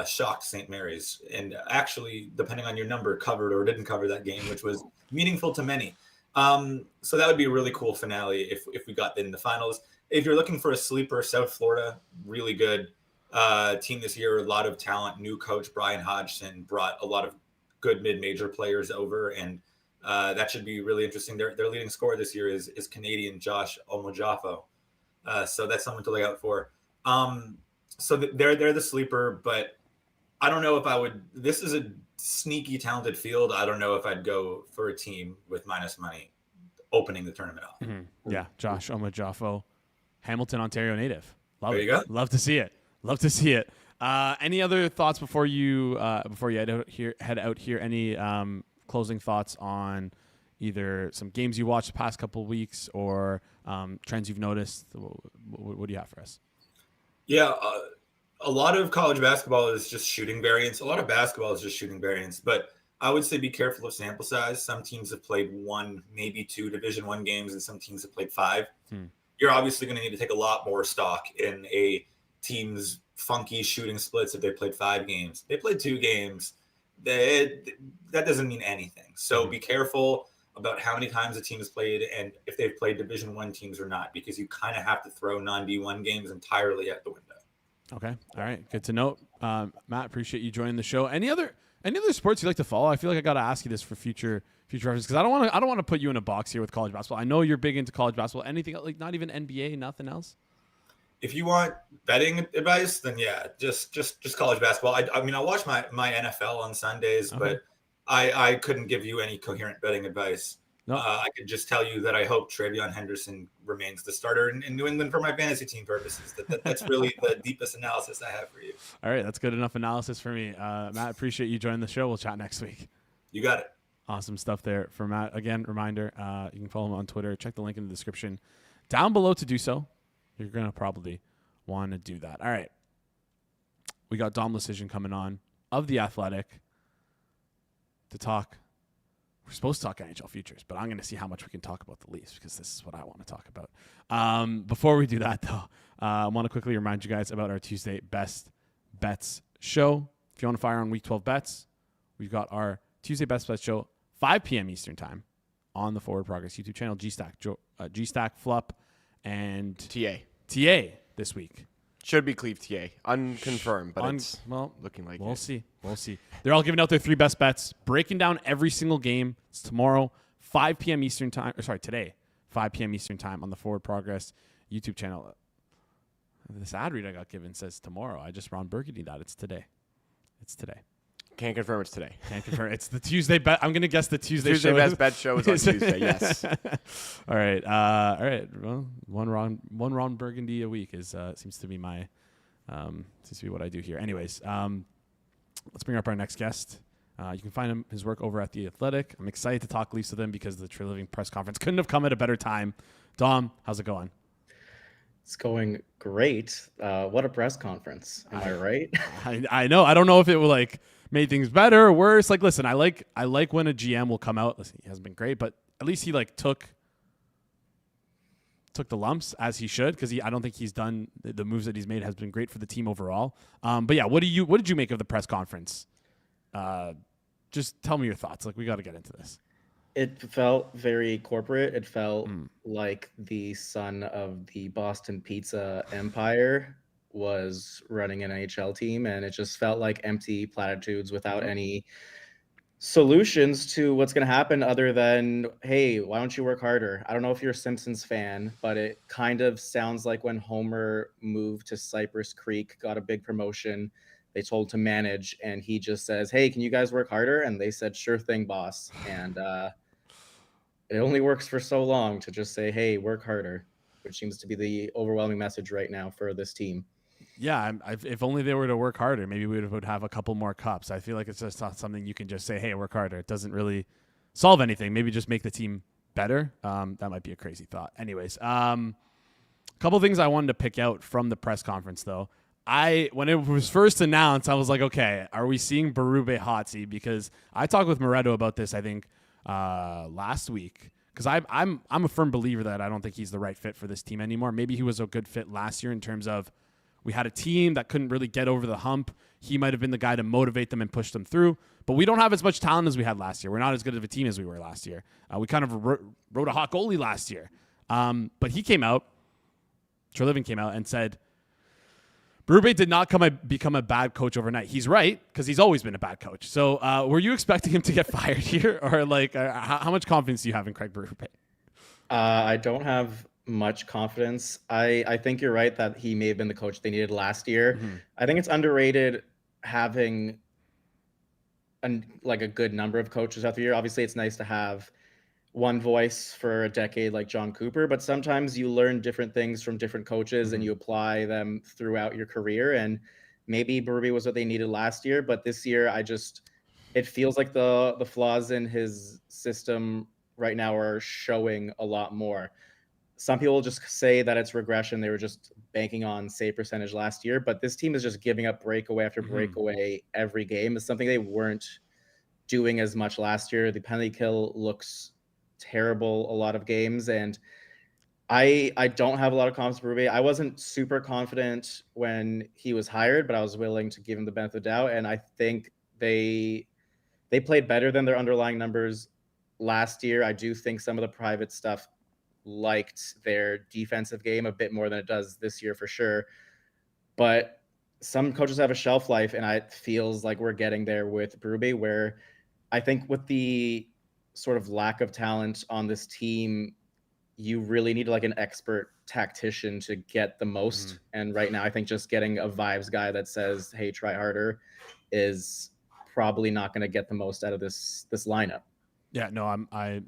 shocked St. Mary's. And actually, depending on your number, covered or didn't cover that game, which was meaningful to many. So that would be a really cool finale if we got in the finals. If you're looking for a sleeper, South Florida, really good team this year, a lot of talent. New coach Brian Hodgson brought a lot of good mid-major players over, and that should be really interesting. Their leading scorer this year is Canadian Josh Omojafo, so that's someone to look out for. So they're the sleeper, but I don't know if I would. This is a sneaky, talented field. I don't know if I'd go for a team with minus money opening the tournament off. Mm-hmm. Yeah, Josh Omojafo, Hamilton, Ontario native. There you go. Love to see it. Love to see it. Any other thoughts before you head out here? Any closing thoughts on either some games you watched the past couple of weeks or trends you've noticed? What do you have for us? Yeah, a lot of college basketball is just shooting variance. A lot of basketball is just shooting variance, but I would say be careful of sample size. Some teams have played 1, maybe 2 Division I games, and some teams have played 5. You're obviously going to need to take a lot more stock in a team's funky shooting splits if they played 5 games. They played 2 games. That doesn't mean anything. So be careful about how many times a team has played and if they've played Division I teams or not, because you kind of have to throw non-D1 games entirely out the window. Okay. All right. Good to know. Matt, appreciate you joining the show. Any other sports you like to follow? I feel like I got to ask you this for future reference, because I don't want to put you in a box here with college basketball. I know you're big into college basketball. Anything like not even NBA, nothing else? If you want betting advice, then yeah, just college basketball. I mean, I watch my NFL on Sundays, but I couldn't give you any coherent betting advice. No. I could just tell you that I hope Travion Henderson remains the starter in New England for my fantasy team purposes. That's really the deepest analysis I have for you. All right, that's good enough analysis for me. Matt, appreciate you joining the show. We'll chat next week. You got it. Awesome stuff there for Matt. Again, reminder, you can follow him on Twitter. Check the link in the description down below to do so. You're going to probably want to do that. All right. We got Dom Luszczyszyn coming on of The Athletic to talk. We're supposed to talk NHL futures, but I'm going to see how much we can talk about the Leafs, because this is what I want to talk about. Before we do that, though, I want to quickly remind you guys about our Tuesday Best Bets show. If you want to fire on Week 12 bets, we've got our Tuesday Best Bets show, 5 p.m. Eastern Time on the Forward Progress YouTube channel, G-Stack, Flup, and TA this week. Should be Cleve TA. Unconfirmed, but it's looking like We'll see. They're all giving out their 3 best bets, breaking down every single game. It's tomorrow, 5 p.m. Eastern Time. Today, 5 p.m. Eastern Time on the Forward Progress YouTube channel. This ad read I got given says tomorrow. I just Ron Burgundy that. It's today. Can't confirm it's today. Can't confirm. It's the Tuesday bet. I'm gonna guess the Tuesday Tuesday show best bet show is on Tuesday. Yes. All right. All right. Well, one Ron Burgundy a week is seems to be my seems to be what I do here. Anyways, let's bring up our next guest. You can find his work over at The Athletic. I'm excited to talk Leafs with him because the True Living press conference couldn't have come at a better time. Dom, how's it going? It's going great. What a press conference. Am I right? I know. I don't know if it will like made things better or worse. Like, listen, I like when a GM will come out. Listen, he hasn't been great, but at least he like took the lumps as he should, because I don't think he's done the moves that he's made has been great for the team overall. But yeah, what did you make of the press conference? Just tell me your thoughts. Like, we got to get into this. It felt very corporate. It felt like the son of the Boston Pizza Empire was running an NHL team, and it just felt like empty platitudes without any solutions to what's going to happen other than, hey, why don't you work harder? I don't know if you're a Simpsons fan, but it kind of sounds like when Homer moved to Cypress Creek, got a big promotion, they told to manage, and he just says, hey, can you guys work harder? And they said, sure thing, boss. And it only works for so long to just say, hey, work harder, which seems to be the overwhelming message right now for this team. Yeah, if only they were to work harder, maybe we would have a couple more cups. I feel like it's just not something you can just say, hey, work harder. It doesn't really solve anything. Maybe just make the team better. That might be a crazy thought. Anyways, a couple things I wanted to pick out from the press conference, though. When it was first announced, I was like, okay, are we seeing Berube hot seat? Because I talked with Moretto about this, I think, last week. Because I'm a firm believer that I don't think he's the right fit for this team anymore. Maybe he was a good fit last year in terms of we had a team that couldn't really get over the hump. He might have been the guy to motivate them and push them through. But we don't have as much talent as we had last year. We're not as good of a team as we were last year. We kind of wrote a hot goalie last year. But he came out, Treliving came out and said, Berube did not become a bad coach overnight. He's right, because he's always been a bad coach. So were you expecting him to get fired here? Or like, how much confidence do you have in Craig Berube? I don't have much confidence. I think you're right that he may have been the coach they needed last year. Mm-hmm. I think it's underrated having a good number of coaches throughout the year. Obviously, it's nice to have one voice for a decade like John Cooper, but sometimes you learn different things from different coaches and you apply them throughout your career. And maybe Berube was what they needed last year, but this year it feels like the flaws in his system right now are showing a lot more. Some people just say that it's regression. They were just banking on save percentage last year, but this team is just giving up breakaway after breakaway every game. It's something they weren't doing as much last year. The penalty kill looks terrible a lot of games, and I don't have a lot of confidence in Berube. I wasn't super confident when he was hired, but I was willing to give him the benefit of the doubt, and I think they played better than their underlying numbers last year. I do think some of the private stuff liked their defensive game a bit more than it does this year for sure. But some coaches have a shelf life, and it feels like we're getting there with Berube, where I think with the sort of lack of talent on this team, you really need like an expert tactician to get the most. And right now, I think just getting a vibes guy that says, hey, try harder is probably not going to get the most out of this lineup. Yeah, no, I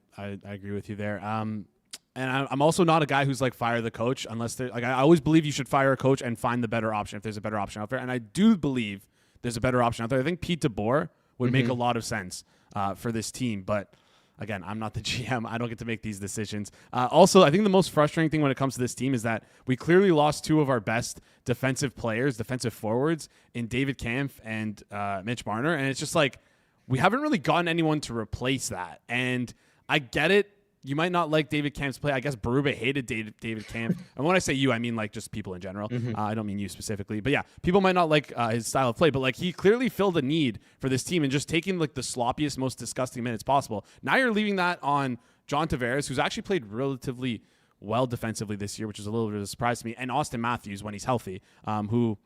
agree with you there. And I'm also not a guy who's like fire the coach unless they're like, I always believe you should fire a coach and find the better option if there's a better option out there. And I do believe there's a better option out there. I think Pete DeBoer would make a lot of sense for this team. But again, I'm not the GM. I don't get to make these decisions. Also, I think the most frustrating thing when it comes to this team is that we clearly lost two of our best defensive players, defensive forwards, in David Kampf and Mitch Marner. And it's just like, we haven't really gotten anyone to replace that. And I get it. You might not like David Kampf's play. I guess Berube hated David Kampf. And when I say you, I mean like just people in general. I don't mean you specifically. But yeah, people might not like his style of play. But like he clearly filled a need for this team and just taking like the sloppiest, most disgusting minutes possible. Now you're leaving that on John Tavares, who's actually played relatively well defensively this year, which is a little bit of a surprise to me. And Austin Matthews when he's healthy, who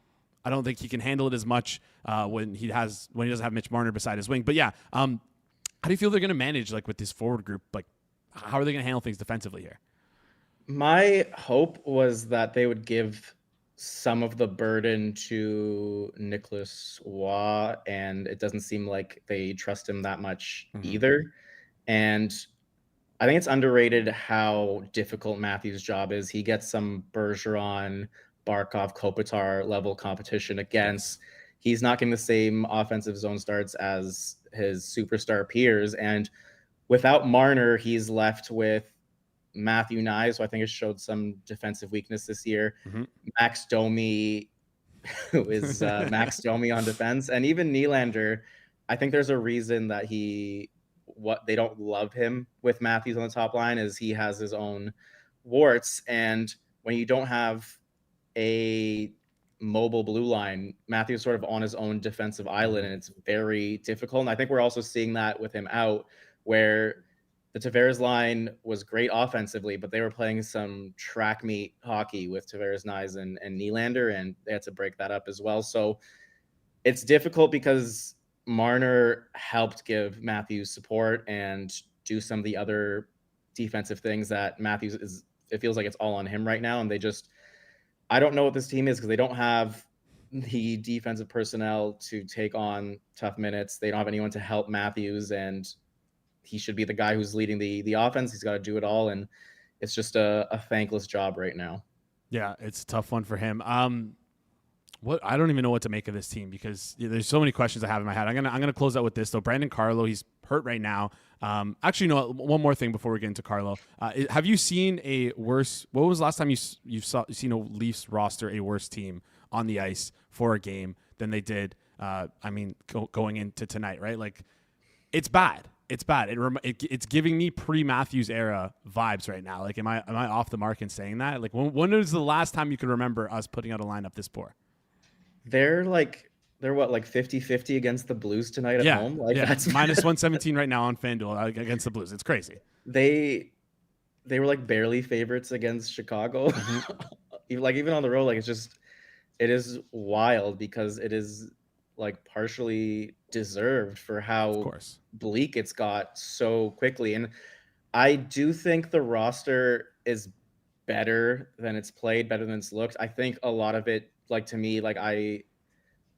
I don't think he can handle it as much when he doesn't have Mitch Marner beside his wing. But yeah, how do you feel they're going to manage like with this forward group? Like, how are they going to handle things defensively here? My hope was that they would give some of the burden to Nicholas Waugh, and it doesn't seem like they trust him that much either. And I think it's underrated how difficult Matthews' job is. He gets some Bergeron, Barkov, Kopitar level competition against. He's not getting the same offensive zone starts as his superstar peers. And without Marner, he's left with Matthew Nye, so I think it showed some defensive weakness this year. Max Domi, who is Max Domi on defense, and even Nylander. I think there's a reason that they don't love him with Matthews on the top line is he has his own warts, and when you don't have a mobile blue line, Matthews sort of on his own defensive island, and it's very difficult. And I think we're also seeing that with him out, where the Tavares line was great offensively, but they were playing some track meet hockey with Tavares, Nyes, and Nylander, and they had to break that up as well. So it's difficult because Marner helped give Matthews support and do some of the other defensive things that Matthews is. It feels like it's all on him right now, and I don't know what this team is because they don't have the defensive personnel to take on tough minutes. They don't have anyone to help Matthews, and he should be the guy who's leading the offense. He's got to do it all, and it's just a thankless job right now. Yeah, it's a tough one for him. I don't even know what to make of this team because there's so many questions I have in my head. I'm gonna close out with this though. Brandon Carlo, he's hurt right now. Actually, no. One more thing before we get into Carlo. Have you seen a worse? What was the last time you've seen a Leafs roster a worse team on the ice for a game than they did? Going into tonight, right? Like, it's bad. It's bad. It's giving me pre-Matthews era vibes right now. Like, am I off the mark in saying that? Like, when was the last time you can remember us putting out a lineup this poor? They're what, like 50-50 against the Blues tonight at home? Like, that's minus 117 right now on FanDuel against the Blues. It's crazy. They were like barely favorites against Chicago. Even on the road, like it is wild because it is like partially deserved for how bleak it's got so quickly. And I do think the roster is better than it's played, better than it's looked. I think a lot of it, like, to me, like, I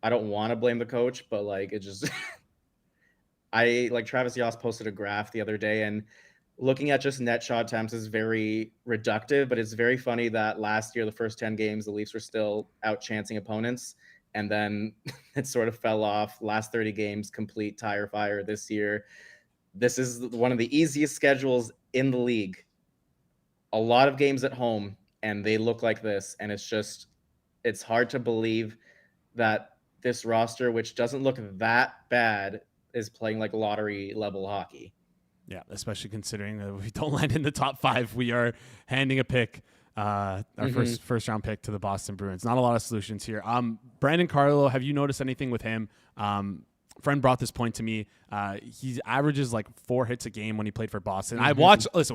don't want to blame the coach, but like, it just Travis Yost posted a graph the other day, and looking at just net shot attempts is very reductive, but it's very funny that last year, the first 10 games, the Leafs were still out chancing opponents. And then it sort of fell off. Last 30 games, complete tire fire this year. This is one of the easiest schedules in the league. A lot of games at home, and they look like this. And it's hard to believe that this roster, which doesn't look that bad, is playing like lottery level hockey. Yeah, especially considering that we don't land in the top 5. We are handing a pick. Our first round pick to the Boston Bruins. Not a lot of solutions here. Brandon Carlo, have you noticed anything with him? Friend brought this point to me. He averages like 4 hits a game when he played for Boston.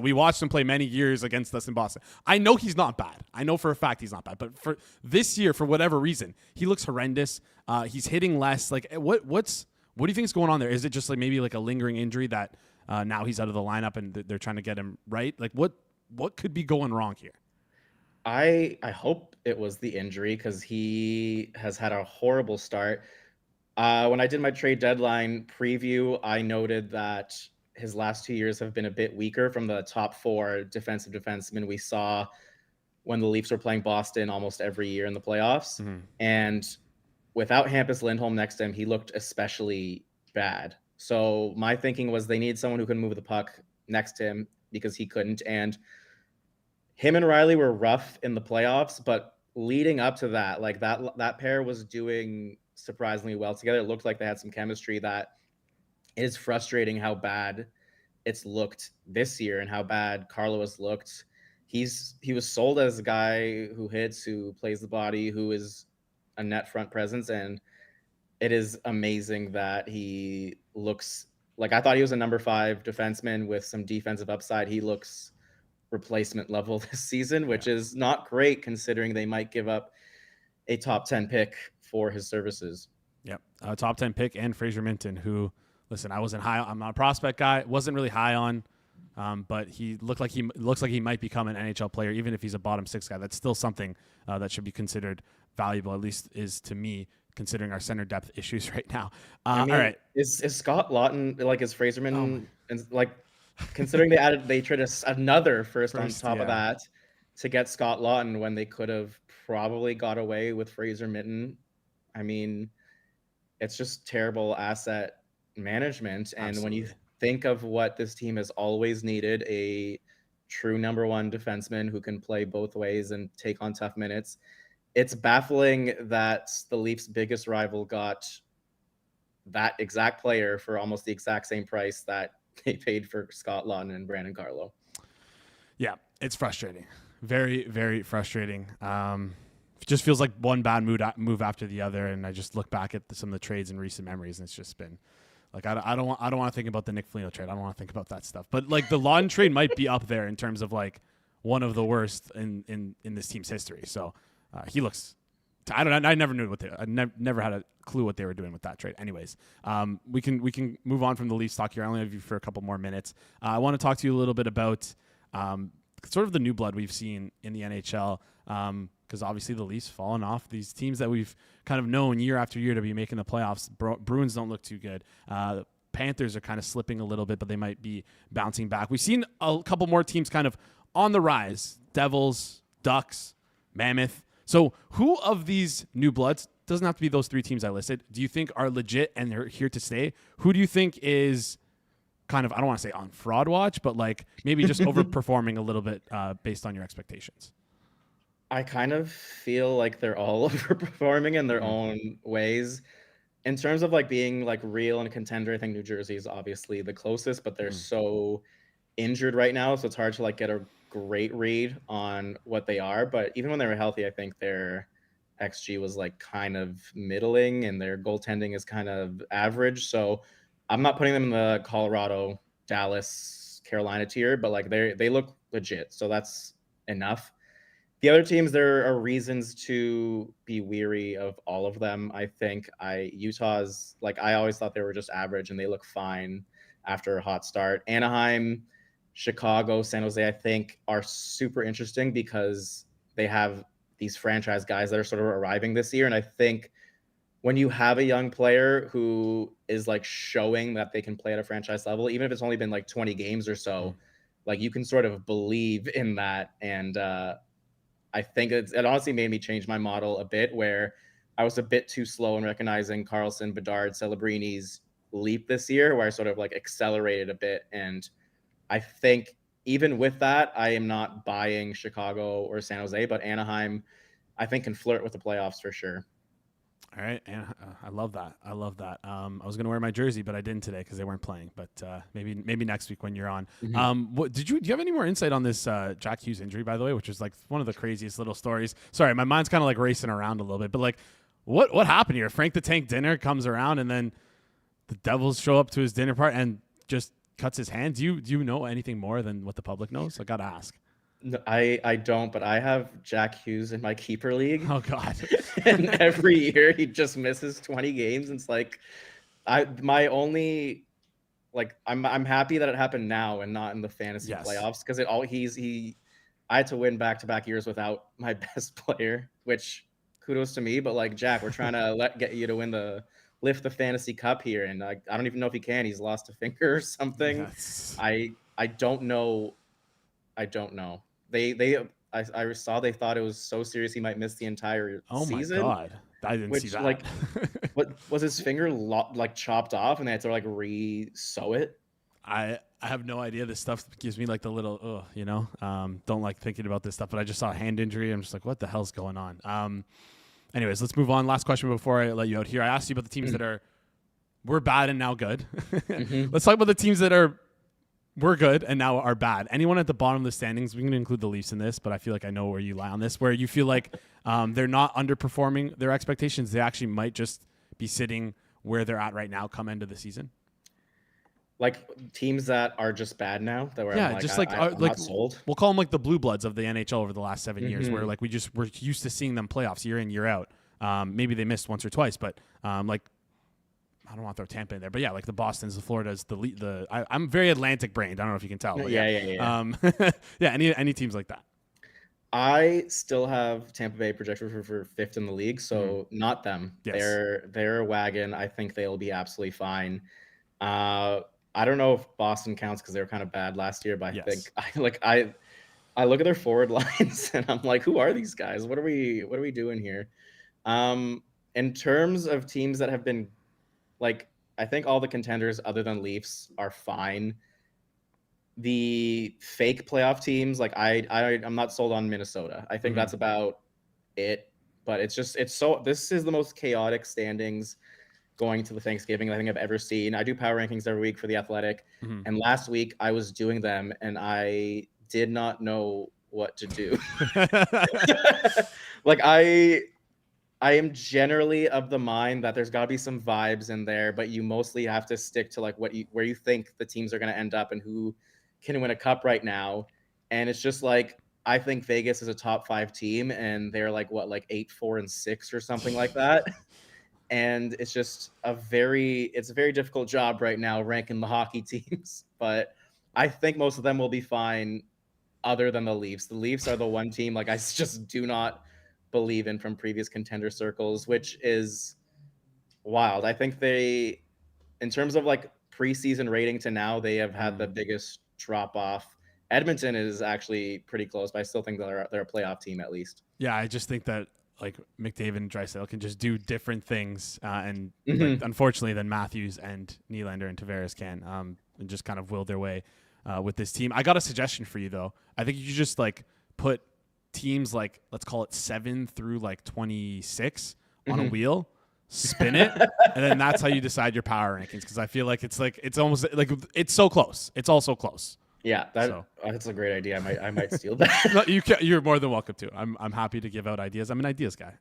We watched him play many years against us in Boston. I know he's not bad. I know for a fact he's not bad. But for this year, for whatever reason, he looks horrendous. He's hitting less. Like, what do you think is going on there? Is it just like maybe like a lingering injury that now he's out of the lineup and they're trying to get him right? Like, what could be going wrong here? I hope it was the injury because he has had a horrible start. When I did my trade deadline preview, I noted that his last 2 years have been a bit weaker from the top 4 defensive defensemen we saw when the Leafs were playing Boston almost every year in the playoffs. And without Hampus Lindholm next to him, he looked especially bad. So my thinking was they need someone who can move the puck next to him because he couldn't. And him and Riley were rough in the playoffs, but leading up to that, like that pair was doing surprisingly well together. It looked like they had some chemistry. That is frustrating how bad it's looked this year and how bad Carlo has looked. He was sold as a guy who hits, who plays the body, who is a net front presence, and it is amazing that he looks like, I thought he was a number 5 defenseman with some defensive upside. He looks replacement level this season, which is not great considering they might give up a top 10 pick for his services. Yep. A top 10 pick and Fraser Minton, who, listen, I'm not a prospect guy. Wasn't really high on but he looks like he might become an NHL player, even if he's a bottom 6 guy. That's still something that should be considered valuable, at least is to me, considering our center depth issues right now. All right, is Scott Lawton like is Fraserman and like considering they traded another first on top of that to get Scott Lawton when they could have probably got away with Fraser Minten. I mean, it's just terrible asset management. And Absolutely. When you think of what this team has always needed, a true number 1 defenseman who can play both ways and take on tough minutes, it's baffling that the Leafs' biggest rival got that exact player for almost the exact same price that they paid for Scott Lawton and Brandon Carlo. Yeah, it's frustrating. Very, very frustrating. It just feels like one bad move after the other, and I just look back at some of the trades in recent memories, and it's just been like I don't want to think about the Nick Foligno trade. I don't want to think about that stuff. But like the Lawton trade might be up there in terms of like one of the worst in this team's history. So he looks. I never knew I never had a clue what they were doing with that trade. Anyways, we can move on from the Leafs talk here. I only have you for a couple more minutes. I want to talk to you a little bit about sort of the new blood we've seen in the NHL. Because obviously the Leafs fallen off. These teams that we've kind of known year after year to be making the playoffs, Bruins don't look too good. The Panthers are kind of slipping a little bit, but they might be bouncing back. We've seen a couple more teams kind of on the rise. Devils, Ducks, Mammoth. So who of these new bloods, doesn't have to be those 3 teams I listed, do you think are legit and they're here to stay? Who do you think is kind of, I don't want to say on fraud watch, but like maybe just overperforming a little bit based on your expectations? I kind of feel like they're all overperforming in their own ways. In terms of like being like real and contender, I think New Jersey is obviously the closest, but they're so injured right now, so it's hard to like get a great read on what they are. But even when they were healthy, I think their XG was like kind of middling and their goaltending is kind of average. So I'm not putting them in the Colorado, Dallas, Carolina tier, but like they look legit. So that's enough. The other teams, there are reasons to be weary of all of them. I think Utah's, like, I always thought they were just average and they look fine after a hot start. Anaheim, Chicago, San Jose, I think are super interesting because they have these franchise guys that are sort of arriving this year. And I think when you have a young player who is like showing that they can play at a franchise level, even if it's only been like 20 games or so, like you can sort of believe in that. And, I think it honestly made me change my model a bit, where I was a bit too slow in recognizing Carlson, Bedard, Celebrini's leap this year, where I sort of like accelerated a bit. And I think even with that, I am not buying Chicago or San Jose, but Anaheim, I think, can flirt with the playoffs for sure. All right, and I love that. I was going to wear my jersey, but I didn't today because they weren't playing. But maybe next week when you're on. Mm-hmm. Do you have any more insight on this Jack Hughes injury, by the way, which is like one of the craziest little stories? Sorry, my mind's kind of like racing around a little bit, but like, what happened here? Frank the Tank dinner comes around, and then the Devils show up to his dinner party and just cuts his hand. Do you know anything more than what the public knows? I gotta ask. No, I don't, but I have Jack Hughes in my keeper league. Oh God! And every year he just misses 20 games. And it's like, I'm happy that it happened now and not in the fantasy playoffs, because I had to win back-to-back years without my best player, which kudos to me. But like, Jack, we're trying to get you to lift the fantasy cup here, and I don't even know if he can. He's lost a finger or something. Yes. I don't know. I saw they thought it was so serious he might miss the entire season. Oh my God. I didn't see that. Like, what was his finger like chopped off and they had to like re-sew it? I have no idea. This stuff gives me like the little, don't like thinking about this stuff, but I just saw a hand injury. I'm just like, what the hell's going on? Anyways, let's move on. Last question before I let you out here. I asked you about the teams that were bad and now good. Let's talk about the teams that we're good and now are bad. Anyone at the bottom of the standings, we can include the Leafs in this, but I feel like I know where you lie on this, where you feel like they're not underperforming their expectations. They actually might just be sitting where they're at right now come end of the season. Like teams that are just bad now. I'm not sold. We'll call them like the blue bloods of the NHL over the last 7 years, where like we're used to seeing them playoffs year in, year out. Maybe they missed once or twice, but like I don't want to throw Tampa in there, but yeah, like the Bostons, the Floridas, I'm very Atlantic brained. I don't know if you can tell. But yeah. Yeah, any teams like that. I still have Tampa Bay projected for fifth in the league, so not them. Yes. They're a wagon. I think they'll be absolutely fine. I don't know if Boston counts because they were kind of bad last year, but I think I look at their forward lines and I'm like, who are these guys? What are we doing here? In terms of teams that have been like, I think all the contenders other than Leafs are fine. The fake playoff teams, like I'm not sold on Minnesota. I think that's about it. But this is the most chaotic standings going to the Thanksgiving I think I've ever seen. I do power rankings every week for The Athletic. And last week I was doing them and I did not know what to do. Like I am generally of the mind that there's got to be some vibes in there, but you mostly have to stick to like where you think the teams are going to end up and who can win a cup right now. And it's just like, I think Vegas is a top 5 team and they're like 8-4-6 or something like that. And it's just a very difficult job right now ranking the hockey teams, but I think most of them will be fine other than the Leafs. The Leafs are the one team like I just do not believe in from previous contender circles, which is wild. I think they, in terms of like preseason rating to now, they have had the biggest drop off. Edmonton is actually pretty close, but I still think they're a playoff team at least. Yeah, I just think that like McDavid and Draisaitl can just do different things, and like, unfortunately, than Matthews and Nylander and Tavares can, and just kind of will their way with this team. I got a suggestion for you though. I think you just like put teams like, let's call it 7 through like 26 on a wheel, spin it, and then that's how you decide your power rankings. Because I feel like it's almost like it's so close. It's all so close. Yeah, that's a great idea. I might steal that. No, you're more than welcome to. I'm happy to give out ideas. I'm an ideas guy.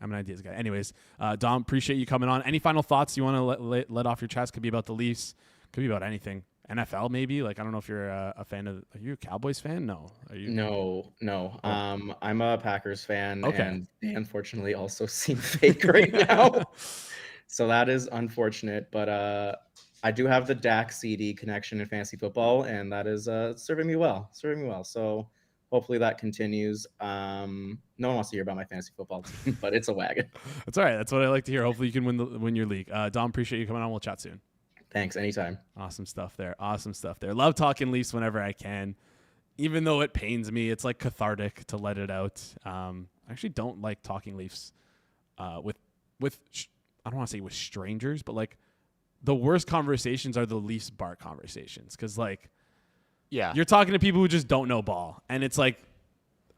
Anyways, Dom, appreciate you coming on. Any final thoughts you want to let off your chest? Could be about the Leafs. Could be about anything. NFL maybe. Like I don't know if you're a fan of. Are you a Cowboys fan? No. Are you? No. Oh. I'm a Packers fan, okay. And they unfortunately also seem fake right now. So that is unfortunate. But I do have the Dak CD connection in fantasy football, and that is serving me well. So hopefully that continues. No one wants to hear about my fantasy football team, but it's a wagon. That's all right. That's what I like to hear. Hopefully you can win your league. Dom, appreciate you coming on. We'll chat soon. Thanks. Anytime. Awesome stuff there. Love talking Leafs whenever I can, even though it pains me. It's like cathartic to let it out. I actually don't like talking Leafs with I don't want to say with strangers, but like the worst conversations are the Leafs bar conversations. Cause like, yeah, you're talking to people who just don't know ball. And it's like,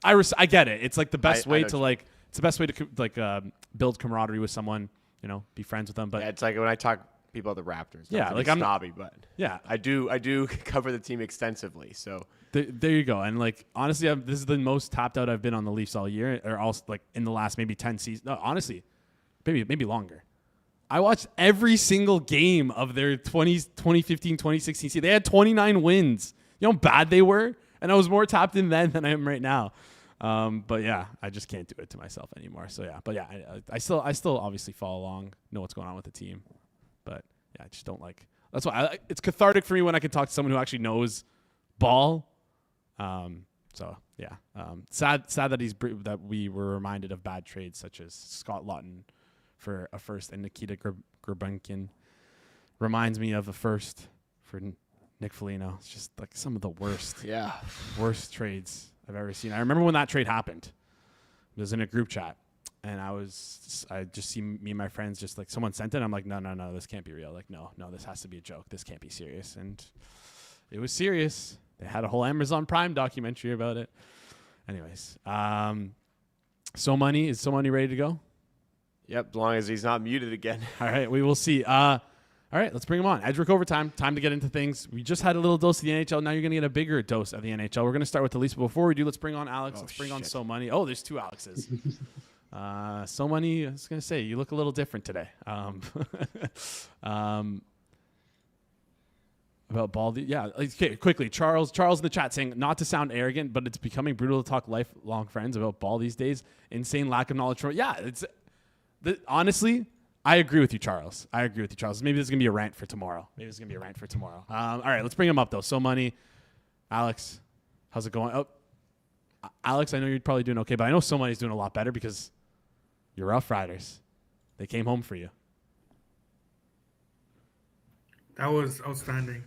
I get it. It's like the best way to build camaraderie with someone, be friends with them. But yeah, it's like when I talk people about the Raptors. Yeah. Like I'm snobby, but yeah, I do cover the team extensively. So there you go. And like, honestly, this is the most tapped out I've been on the Leafs all year, or also like in the last maybe 10 seasons. No, honestly, maybe longer. I watched every single game of their 2015, 2016 season. They had 29 wins. You know how bad they were? And I was more tapped in then than I am right now. But yeah, I just can't do it to myself anymore. So yeah, but yeah, I still obviously follow along, know what's going on with the team. But yeah, I just don't like. That's why it's cathartic for me when I can talk to someone who actually knows ball. So yeah, sad that we were reminded of bad trades such as Scott Laughton for a first and Nikita Grabenkin reminds me of a first for Nick Foligno. It's just like some of the worst trades I've ever seen. I remember when that trade happened. It was in a group chat, and I just see me and my friends just like someone sent it. I'm like, no, this can't be real. Like, no, this has to be a joke. This can't be serious. And it was serious. They had a whole Amazon Prime documentary about it. Anyways, So Money ready to go? Yep, as long as he's not muted again. All right, we will see. All right, let's bring him on. Edgework Overtime. Time to get into things. We just had a little dose of the NHL. Now you're going to get a bigger dose of the NHL. We're going to start with the Leafs. But before we do, let's bring on Alex. Let's bring on So Money. Oh, there's 2 Alexes. So Money, I was going to say, you look a little different today. About Baldy. Yeah, okay, quickly. Charles in the chat saying, not to sound arrogant, but it's becoming brutal to talk lifelong friends about ball these days. Insane lack of knowledge from. Yeah, honestly, I agree with you, Charles. Maybe this is going to be a rant for tomorrow. All right, let's bring him up, though. So Money. Alex, how's it going? Oh, Alex, I know you're probably doing okay, but I know So Money's doing a lot better because your Rough Riders, they came home for you. That was outstanding.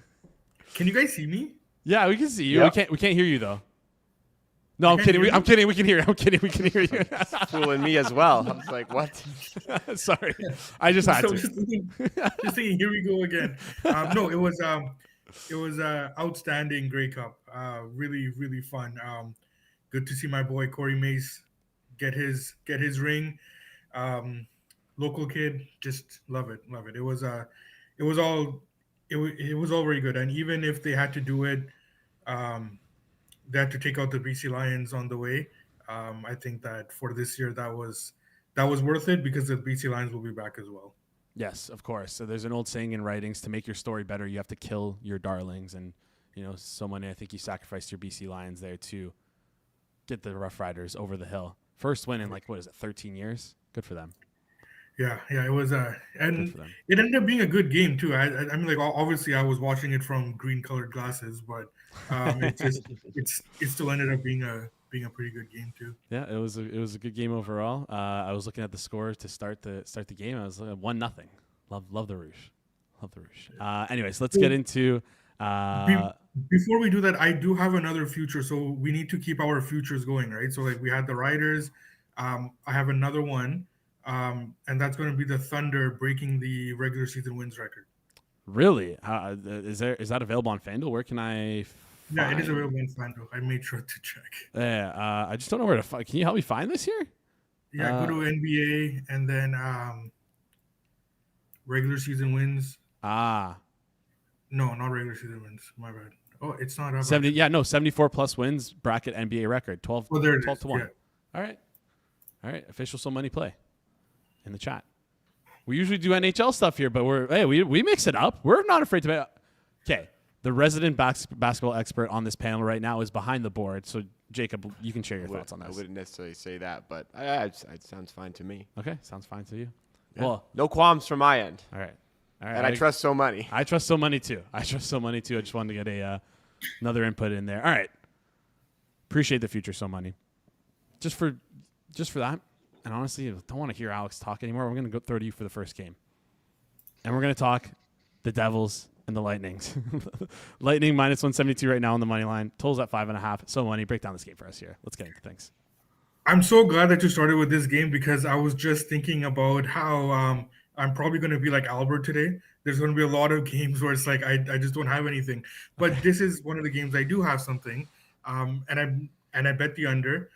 Can you guys see me? Yeah, we can see you. Yep. We can't hear you, though. No, I'm kidding. I'm kidding. We can hear you. We can hear you. Fooling me as well. I was like, what? Sorry. I just had to. Just thinking, here we go again. No, it was outstanding Grey Cup. Really, really fun. Good to see my boy Corey Mace get his ring. Local kid, just love it. It was all very good. And even if they had to do it, they had to take out the BC Lions on the way. I think that for this year, that was worth it because the BC Lions will be back as well. Yes, of course. So there's an old saying in writings: to make your story better, you have to kill your darlings. And So Money, I think you sacrificed your BC Lions there to get the Rough Riders over the hill. First win in 13 years. Good for them. Yeah, it was and it ended up being a good game too. I mean, obviously I was watching it from green colored glasses, but it still ended up being a pretty good game too. Yeah, it was a good game overall. I was looking at the score to start the game. I was 1-0. Love the Rouge. Anyways, let's get into. Before we do that, I do have another future, so we need to keep our futures going, right? So we had the Riders. I have another one. And that's going to be the Thunder breaking the regular season wins record. Really? Is that available on FanDuel? Where can I? Yeah, it is available on FanDuel. I made sure to check. Yeah, I just don't know where to find. Can you help me find this here? Yeah, go to NBA and then regular season wins. No, not regular season wins. My bad. Oh, it's not up. 70. Yeah, no, 74 plus wins bracket NBA record. 12 to 1. Yeah. All right. Official So Money play. In the chat. We usually do NHL stuff here, but we mix it up. We're not afraid to. Okay, the resident basketball expert on this panel right now is behind the board. So Jacob, you can share your thoughts on this. I wouldn't necessarily say that, but it sounds fine to me. Okay, sounds fine to you. Yeah. Well, no qualms from my end. All right. And I trust So Money. I trust So Money too. I just wanted to get another input in there. All right. Appreciate the future So Money. Just for that. And honestly, I don't want to hear Alex talk anymore. We're going to go throw to you for the first game. And we're going to talk the Devils and the Lightnings. Lightning minus 172 right now on the money line. Totals at 5.5. So Money, break down this game for us here. Let's get into things. I'm so glad that you started with this game because I was just thinking about how I'm probably going to be like Albert today. There's going to be a lot of games where it's like I just don't have anything. But this is one of the games I do have something. And I bet the under.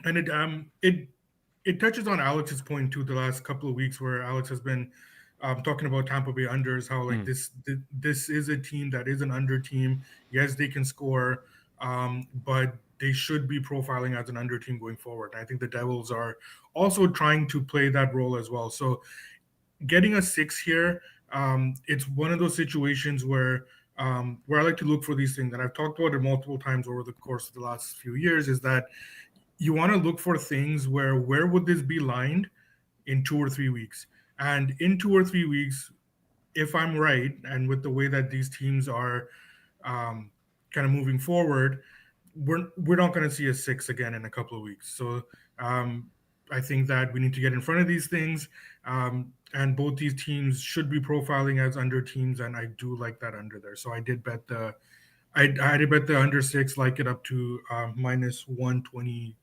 And it touches on Alex's point too the last couple of weeks where Alex has been talking about Tampa Bay unders, how this is a team that is an under team. Yes, they can score, but they should be profiling as an under team going forward. And I think the Devils are also trying to play that role as well. So getting a 6 here, it's one of those situations where I like to look for these things, and I've talked about it multiple times over the course of the last few years, is that you want to look for things where would this be lined in 2 or 3 weeks? And in 2 or 3 weeks, if I'm right, and with the way that these teams are kind of moving forward, we're not going to see a 6 again in a couple of weeks. So I think that we need to get in front of these things. And both these teams should be profiling as under teams, and I do like that under there. So I did bet the under 6, like it up to minus 120.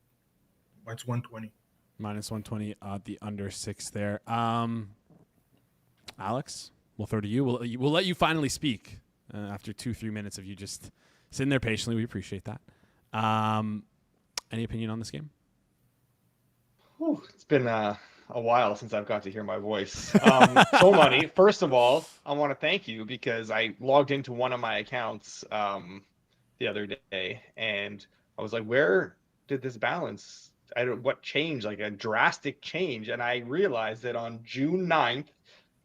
That's 120. Minus 120, the under 6 there. Alex, we'll throw to you. We'll let you finally speak after 2-3 minutes of you just sitting there patiently. We appreciate that. Any opinion on this game? It's been a while since I've got to hear my voice. So Money, first of all, I want to thank you because I logged into one of my accounts the other day, and I was like, where did this balance? What changed, like a drastic change. And I realized that on June 9th,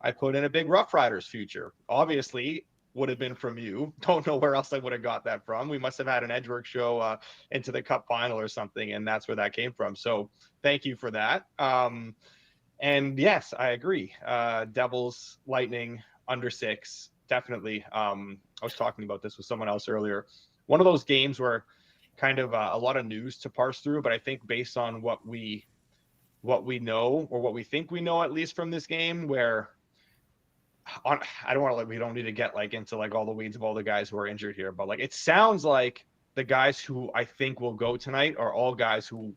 I put in a big Rough Riders future. Obviously, would have been from you. Don't know where else I would have got that from. We must have had an Edgework show into the Cup final or something, and that's where that came from. So thank you for that. And yes, I agree. Devils, Lightning, under 6, definitely. I was talking about this with someone else earlier. One of those games where kind of a lot of news to parse through, but I think based on what we know, or what we think we know, at least from this game, where I don't want to we don't need to get into all the weeds of all the guys who are injured here, but it sounds like the guys who I think will go tonight are all guys who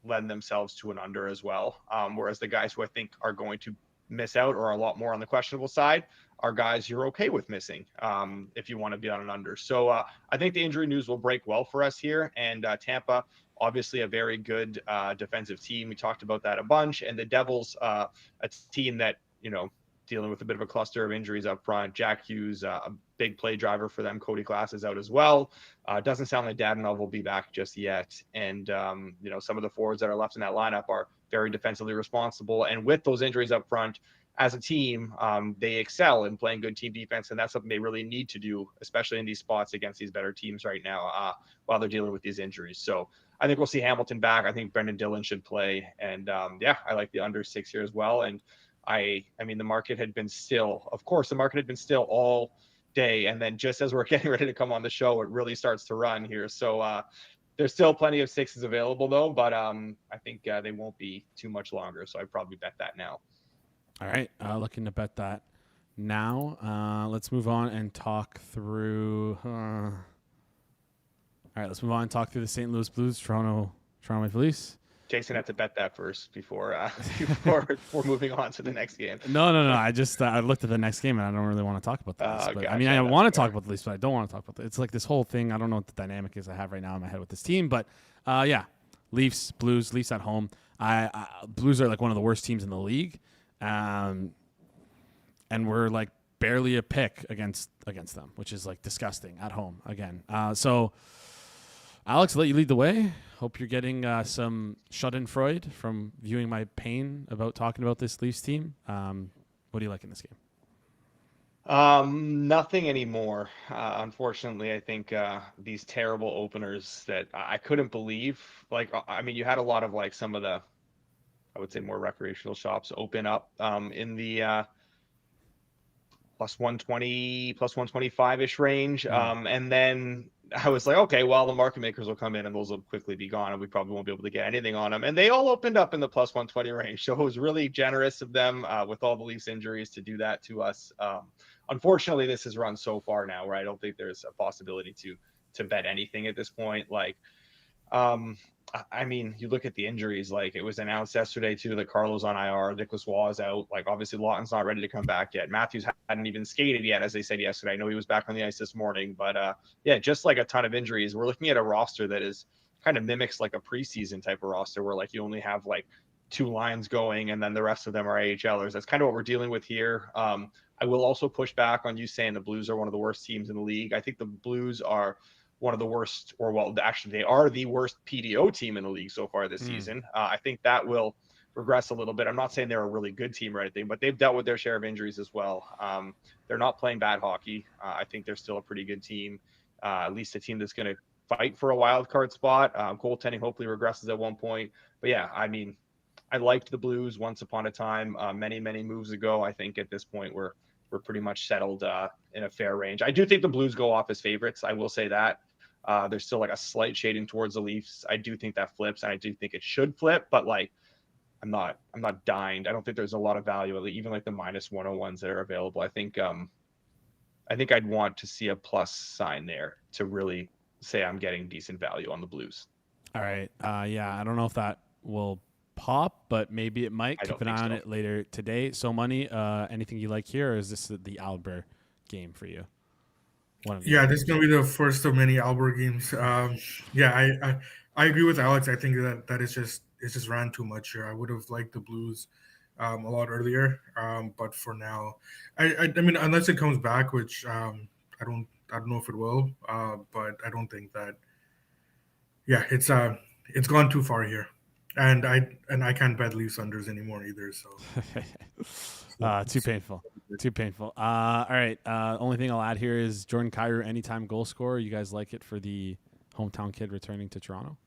lend themselves to an under as well. Whereas the guys who I think are going to miss out, or are a lot more on the questionable side, are guys you're okay with missing if you want to be on an under. So I think the injury news will break well for us here. And Tampa, obviously a very good defensive team. We talked about that a bunch. And the Devils, a team that, dealing with a bit of a cluster of injuries up front. Jack Hughes, a big play driver for them. Cody Glass is out as well. Doesn't sound like Dadonov will be back just yet. And, some of the forwards that are left in that lineup are very defensively responsible. And with those injuries up front, as a team, they excel in playing good team defense. And that's something they really need to do, especially in these spots against these better teams right now while they're dealing with these injuries. So I think we'll see Hamilton back. I think Brendan Dillon should play. And I like the under 6 here as well. And I mean, the market had been still, of course, the market had been still all day. And then just as we're getting ready to come on the show, it really starts to run here. So there's still plenty of 6s available though, but I think they won't be too much longer. So I'd probably bet that now. All right. Looking to bet that now. Let's move on and talk through. All right. Let's move on and talk through the St. Louis Blues, Toronto Maple Leafs. Jason had to bet that first before moving on to the next game. No. I just I looked at the next game and I don't really want to talk about the Leafs. But, gotcha. I mean, I want to talk about the Leafs, but I don't want to talk about it. It's like this whole thing. I don't know what the dynamic is I have right now in my head with this team. But, Leafs, Blues, Leafs at home. Blues are like one of the worst teams in the league. And we're like barely a pick against them, which is like disgusting at home again. So Alex, I'll let you lead the way. Hope you're getting some Schadenfreude from viewing my pain about talking about this Leafs team. What do you like in this game? Nothing anymore. Unfortunately, I think these terrible openers that I couldn't believe. You had a lot of some of the, I would say, more recreational shops open up in the plus 120, plus 125-ish range. And then I was like, okay, well, the market makers will come in and those will quickly be gone and we probably won't be able to get anything on them. And they all opened up in the plus 120 range. So it was really generous of them with all the Leafs injuries to do that to us. Unfortunately, this has run so far now where I don't think there's a possibility to bet anything at this point. You look at the injuries, it was announced yesterday too that Carlo's on IR, Nicholas Waugh is out. Obviously Lawton's not ready to come back yet. Matthews hadn't even skated yet, as they said yesterday. I know he was back on the ice this morning, but just a ton of injuries. We're looking at a roster that is kind of mimics a preseason type of roster where you only have 2 lines going and then the rest of them are AHLers. That's kind of what we're dealing with here. I will also push back on you saying the Blues are one of the worst teams in the league. I think the Blues are one of the worst, actually they are the worst PDO team in the league so far this season. I think that will regress a little bit. I'm not saying they're a really good team or anything, but they've dealt with their share of injuries as well. They're not playing bad hockey. I think they're still a pretty good team, at least a team that's going to fight for a wild card spot. Goaltending hopefully regresses at one point. But I liked the Blues once upon a time, many moves ago. I think at this point we're pretty much settled in a fair range. I do think the Blues go off as favorites. I will say that. There's still a slight shading towards the Leafs. I do think that flips, and I do think it should flip, but I'm not dying. I don't think there's a lot of value, even the minus 101s that are available. I think I'd want to see a plus sign there to really say I'm getting decent value on the Blues. All right. I don't know if that will pop, but maybe it might. Keep an eye on it later today. So Money, anything you like here, or is this the Albert game for you? This is going to be the first of many Albert games. I agree with Alex. I think that it's just ran too much here. I would have liked the Blues a lot earlier, but for now, I mean, unless it comes back, which I don't know if it will, but I don't think that. It's gone too far here, and I can't bet Leafs unders anymore either. So too painful. All right. Only thing I'll add here is Jordan Kyrou, anytime goal scorer. You guys like it for the hometown kid returning to Toronto?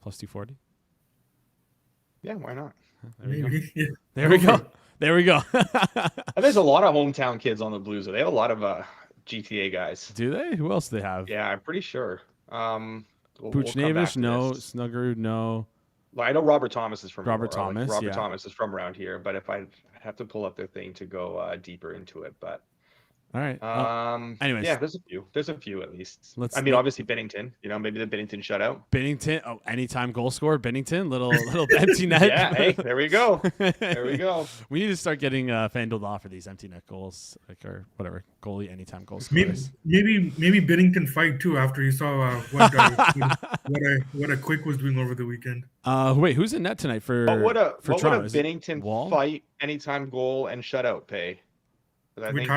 Plus 240. Yeah, why not? Maybe. Yeah. There we go. There we go. And there's a lot of hometown kids on the Blues. They have a lot of GTA guys. Do they? Who else do they have? Yeah, I'm pretty sure. Puchnevish, no. Snuggerud, no. Well, I know Robert Thomas is from Robert Thomas. Robert Thomas is from around here, but if I have to pull up their thing to go deeper into it, but all right. Anyways, yeah, there's a few. There's a few at least. Obviously Bennington. Maybe the Bennington shutout. Bennington, anytime goal scorer. Bennington, little empty net. Yeah, hey, there we go. There we go. We need to start getting FanDuel to offer these empty net goals, or whatever goalie anytime goal scorers. Maybe Bennington fight too after he saw what a Quick was doing over the weekend. Wait, who's in net tonight for? What would a Toronto? Bennington fight anytime goal and shutout pay? I think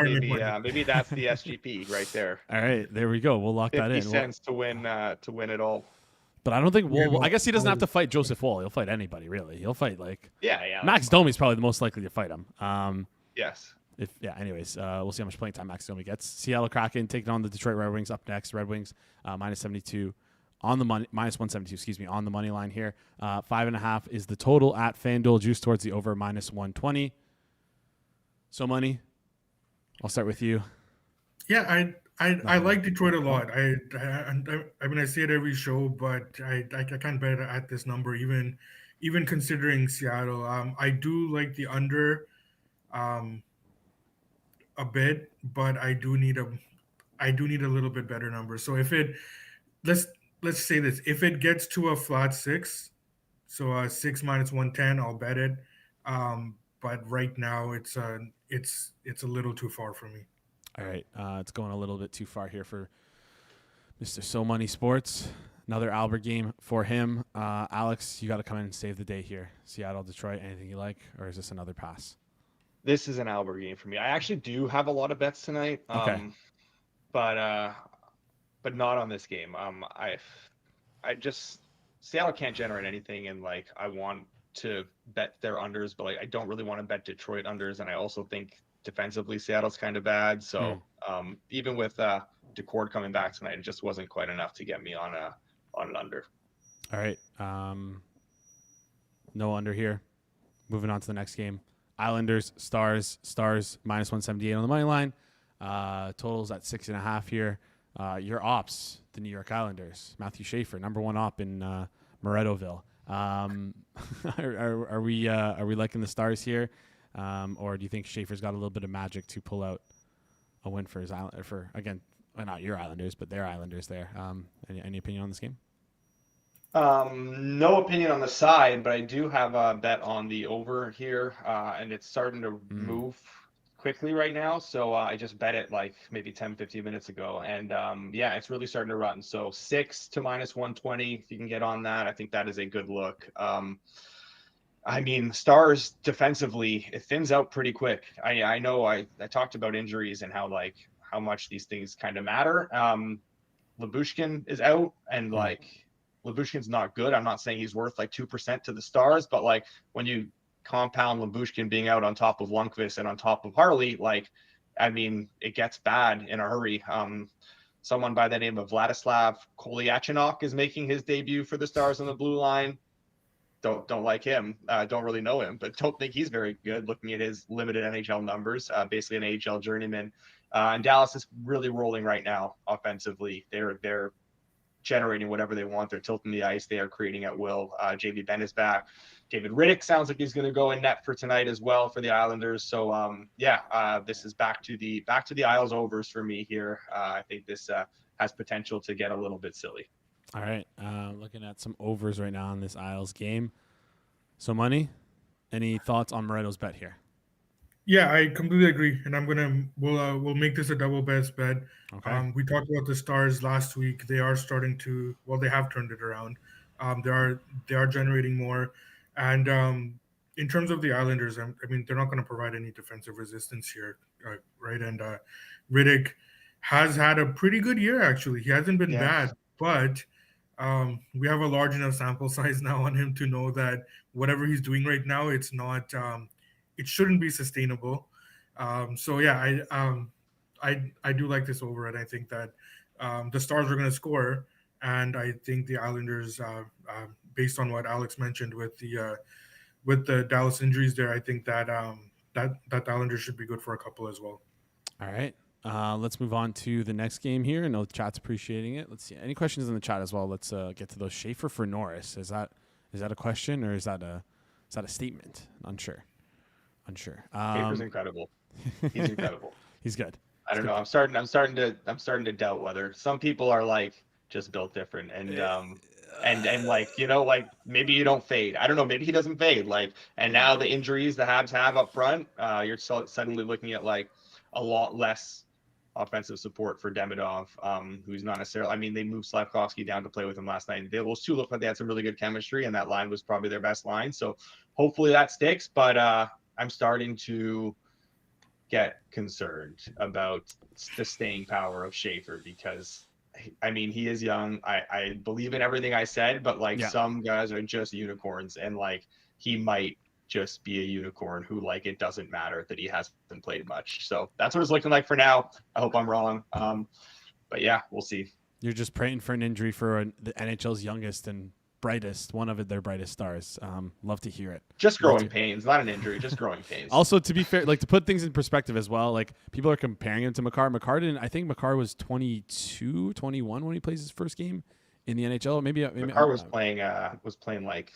maybe that's the SGP right there. All right, there we go. We'll lock that in. 50 cents to win it all. But I don't think I guess he doesn't have to fight Joseph Woll. He'll fight anybody really. He'll fight Max Domi's probably the most likely to fight him. Yes. Anyways, we'll see how much playing time Max Domi gets. Seattle Kraken taking on the Detroit Red Wings up next. Red Wings -72 on the money, -172. Excuse me, on the money line here. 5.5 is the total at FanDuel. Juice towards the over -120. So money. I'll start with you. Yeah, I like Detroit a lot. I mean I say it every show, but I can't bet at this number even considering Seattle. I do like the under a bit, but I do need a little bit better number. So if it let's say this, if it gets to a flat 6, so a 6 -110, I'll bet it. But right now it's a little too far for me. All right, it's going a little bit too far here for Mr. So Money Sports. Another Albert game for him. Alex, you got to come in and save the day here. Seattle, Detroit, anything you like, or is this another pass? This is an Albert game for me. I actually do have a lot of bets tonight. Okay. But not on this game. Seattle can't generate anything, and I want to bet their unders, but I don't really want to bet Detroit unders, and I also think defensively Seattle's kind of bad. So even with DeCord coming back tonight, it just wasn't quite enough to get me on an under. All right, no under here. Moving on to the next game. Islanders, Stars -178 on the money line. Totals at 6.5 here. Your ops, the New York Islanders. Matthew Schaefer, number 1 op in Morettoville. Are we liking the Stars here, or do you think Schaefer's got a little bit of magic to pull out a win for his not your Islanders, but their Islanders there? Any opinion on this game? No opinion on the side, but I do have a bet on the over here, and it's starting to move quickly right now. So I just bet it maybe 10-15 minutes ago, and it's really starting to run. So 6 to -120, if you can get on that, I think that is a good look. I mean, Stars defensively, it thins out pretty quick. I know I talked about injuries and how much these things kind of matter. Luszczyszyn is out, and Luszczyszyn's not good. I'm not saying he's worth 2% to the Stars, but when you compound Luszczyszyn being out on top of Lundqvist and on top of Harley, it gets bad in a hurry. Someone by the name of Vladislav Kolyachonok is making his debut for the Stars on the blue line. Don't like him. Don't really know him, but don't think he's very good looking at his limited NHL numbers. Basically an AHL journeyman. And Dallas is really rolling right now offensively. They're generating whatever they want. They're tilting the ice. They are creating at will. JV Ben is back. David Winick sounds like he's going to go in net for tonight as well for the Islanders. So this is back to the Isles overs for me here. I think this has potential to get a little bit silly. All right, looking at some overs right now in this Isles game. So money, any thoughts on Moretto's bet here? Yeah, I completely agree, and we'll make this a double best bet. Okay. We talked about the Stars last week. They are starting to, they have turned it around. They are generating more, and in terms of the Islanders, I mean, they're not going to provide any defensive resistance here, right? And Riddick has had a pretty good year actually. He hasn't been bad, but we have a large enough sample size now on him to know that whatever he's doing right now, it's not. It shouldn't be sustainable. I do like this over, and I think that the Stars are going to score, and I think the Islanders, based on what Alex mentioned with with the Dallas injuries there, I think that that Islanders should be good for a couple as well. All right. Let's move on to the next game here. I know the chat's appreciating it. Let's see. Any questions in the chat as well? Let's get to those. Schaefer for Norris. Is that a question or is that a statement? Unsure. Schaefer's incredible. He's incredible. He's good. I don't know. I'm starting to doubt whether some people are like just built different and like, you know, like maybe you don't fade. I don't know. Maybe he doesn't fade. Like, and now the injuries the Habs have up front, you're suddenly looking at like a lot less offensive support for Demidov, who's not necessarily. I mean, they moved Slavkovsky down to play with him last night. Those two looked like they had some really good chemistry, and that line was probably their best line. So hopefully that sticks. But I'm starting to get concerned about the staying power of Schaefer because, I mean, he is young. I believe in everything I said, but like some guys are just unicorns, and like he might just be a unicorn who like it doesn't matter that he hasn't played much. So that's what it's looking like for now. I hope I'm wrong. But yeah, we'll see. You're just praying for an injury for the NHL's youngest and brightest, one of their brightest stars. Love to hear it. Just growing pains, not an injury, just growing pains. Also, to be fair, like to put things in perspective as well, like people are comparing him to Makar. I think Makar was 22, 21 when he plays his first game in the NHL. Maybe Makar was playing like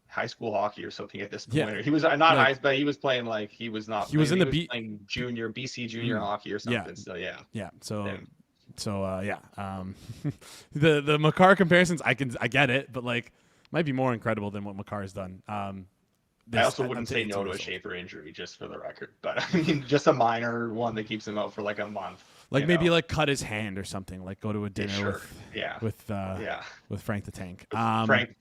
high school hockey or something at this point. Yeah. He was not high, but he was playing like he was not. He was in the playing BC junior hockey or something. Yeah. So yeah. So the Makar comparisons, I get it, but like might be more incredible than what Makar has done. I also wouldn't say no to a Schaefer injury, just for the record. But I mean, just a minor one that keeps him out for like a month. Like maybe like cut his hand or something. Like go to a dinner with Frank the Tank. Frankie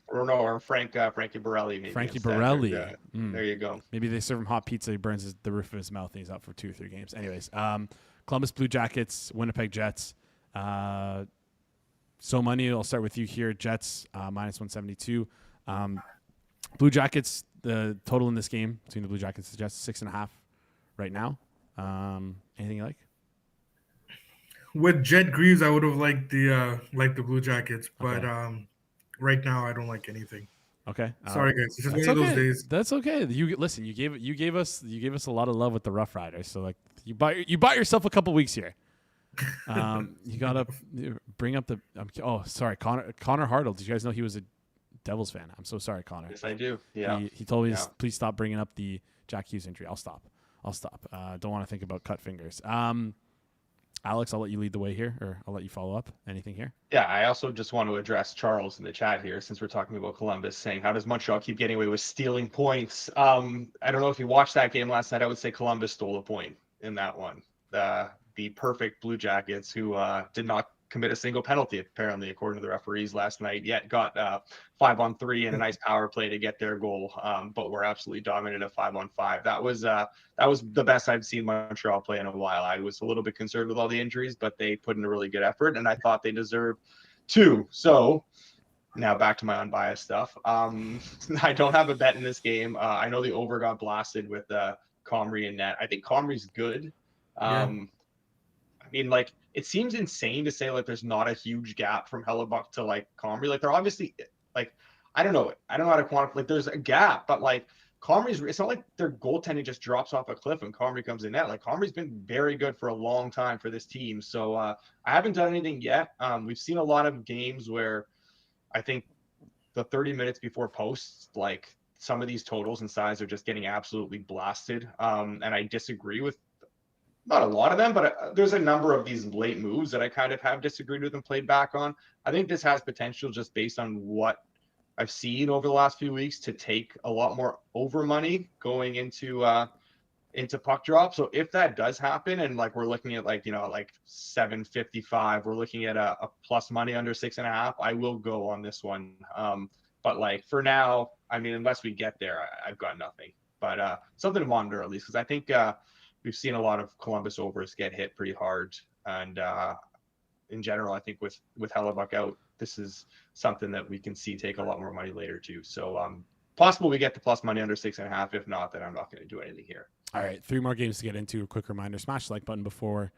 Borelli. Maybe Frankie Borelli. There you go. Maybe they serve him hot pizza. He burns the roof of his mouth and he's out for 2 or 3 games. Anyways, Columbus Blue Jackets, Winnipeg Jets. So money. I'll start with you here. Jets minus 172. Blue Jackets. The total in this game between the Blue Jackets and the Jets 6.5 right now. Anything you like? With Jet Greaves, I would have liked the Blue Jackets, but right now I don't like anything. Okay. Sorry guys, it's just one of those days. That's okay. You gave us a lot of love with the Rough Riders, so like you bought yourself a couple weeks here. You gotta bring up the. Sorry, Connor Hartle. Did you guys know he was a Devils fan? I'm so sorry, Connor. Yes, I do. Yeah. He told me to please stop bringing up the Jack Hughes injury. I'll stop. Don't want to think about cut fingers. Alex, I'll let you lead the way here, or I'll let you follow up. Anything here? Yeah, I also just want to address Charles in the chat here, since we're talking about Columbus, saying, how does Montreal keep getting away with stealing points? I don't know if you watched that game last night. I would say Columbus stole a point in that one. The perfect Blue Jackets, who did not commit a single penalty, apparently, according to the referees last night, yet got 5-on-3 and a nice power play to get their goal, but were absolutely dominant at 5-on-5. That was the best I've seen Montreal play in a while. I was a little bit concerned with all the injuries, but they put in a really good effort, and I thought they deserved 2. So now back to my unbiased stuff. I don't have a bet in this game. I know the over got blasted with Comrie and net. I think Comrie's good. I mean, like, it seems insane to say like there's not a huge gap from Hellebuck to like Comrie. Like they're obviously like I don't know how to quantify. Like there's a gap, but like Comrie's, it's not like their goaltending just drops off a cliff and Comrie comes in net. Like Comrie's been very good for a long time for this team. So I haven't done anything yet. We've seen a lot of games where I think the 30 minutes before posts, like some of these totals and sides are just getting absolutely blasted. And I disagree with not a lot of them, but there's a number of these late moves that I kind of have disagreed with and played back on. I think this has potential just based on what I've seen over the last few weeks to take a lot more over money going into puck drop. So if that does happen, and like we're looking at like 755, we're looking at a plus money under 6.5, I will go on this one. But like for now, I mean, unless we get there, I've got nothing. But something to monitor at least, because I think we've seen a lot of Columbus overs get hit pretty hard. And in general, I think with Hellebuck out, this is something that we can see take a lot more money later too. So possible we get the plus money under 6.5. If not, then I'm not going to do anything here. All right, 3 more games to get into. A quick reminder, smash the like button before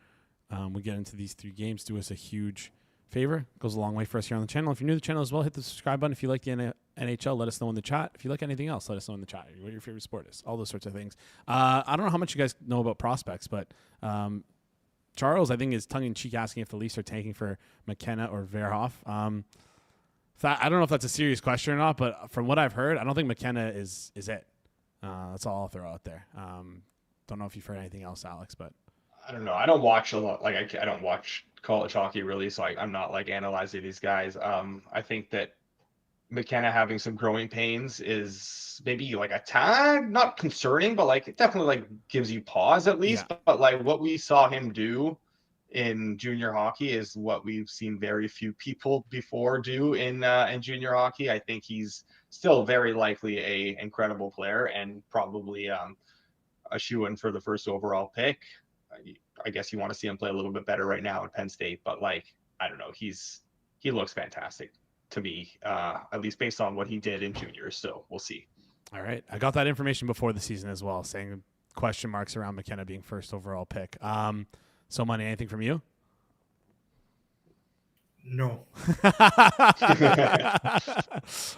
we get into these 3 games. Do us a huge favor. It goes a long way for us here on the channel. If you're new to the channel as well, hit the subscribe button. If you like the NHL, let us know in the chat. If you like anything else, let us know in the chat. What your favorite sport is, all those sorts of things. I don't know how much you guys know about prospects, but Charles, I think, is tongue-in-cheek asking if the Leafs are tanking for McKenna or Verhoff. I don't know if that's a serious question or not, but from what I've heard, I don't think McKenna is it. That's all I'll throw out there. Don't know if you've heard anything else, Alex, but I don't know. I don't watch a lot. Like I don't watch college hockey really, so I'm not like analyzing these guys. I think that McKenna having some growing pains is maybe like a tad not concerning, but like it definitely like gives you pause at least. Yeah. But like what we saw him do in junior hockey is what we've seen very few people before do in junior hockey. I think he's still very likely a incredible player and probably a shoo-in for the first overall pick. I guess you want to see him play a little bit better right now at Penn State, but like I don't know, he looks fantastic to me, at least based on what he did in juniors. So we'll see. All right, I got that information before the season as well, saying question marks around McKenna being first overall pick. So, Money, anything from you? No. All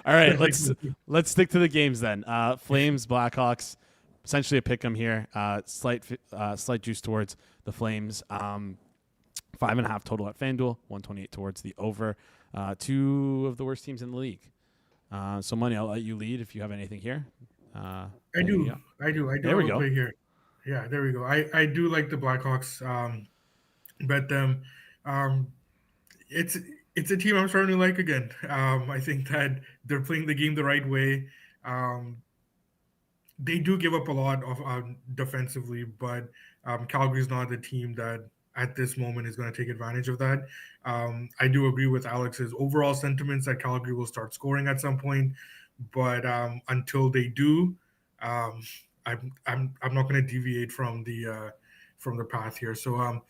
right, let's stick to the games then. Flames, Blackhawks, essentially a pick 'em here. Slight juice towards the Flames. 5.5 total at FanDuel. 128 towards the over. Two of the worst teams in the league. So, Money, I'll let you lead if you have anything here. I do. I There we have a go. play here. Yeah, there we go. I do like the Blackhawks. Bet them. It's a team I'm starting to like again. I think that they're playing the game the right way. They do give up a lot of defensively, but Calgary's not the team that at this moment is going to take advantage of that. I do agree with Alex's overall sentiments that Calgary will start scoring at some point, but until they do, I'm not going to deviate from the path here. So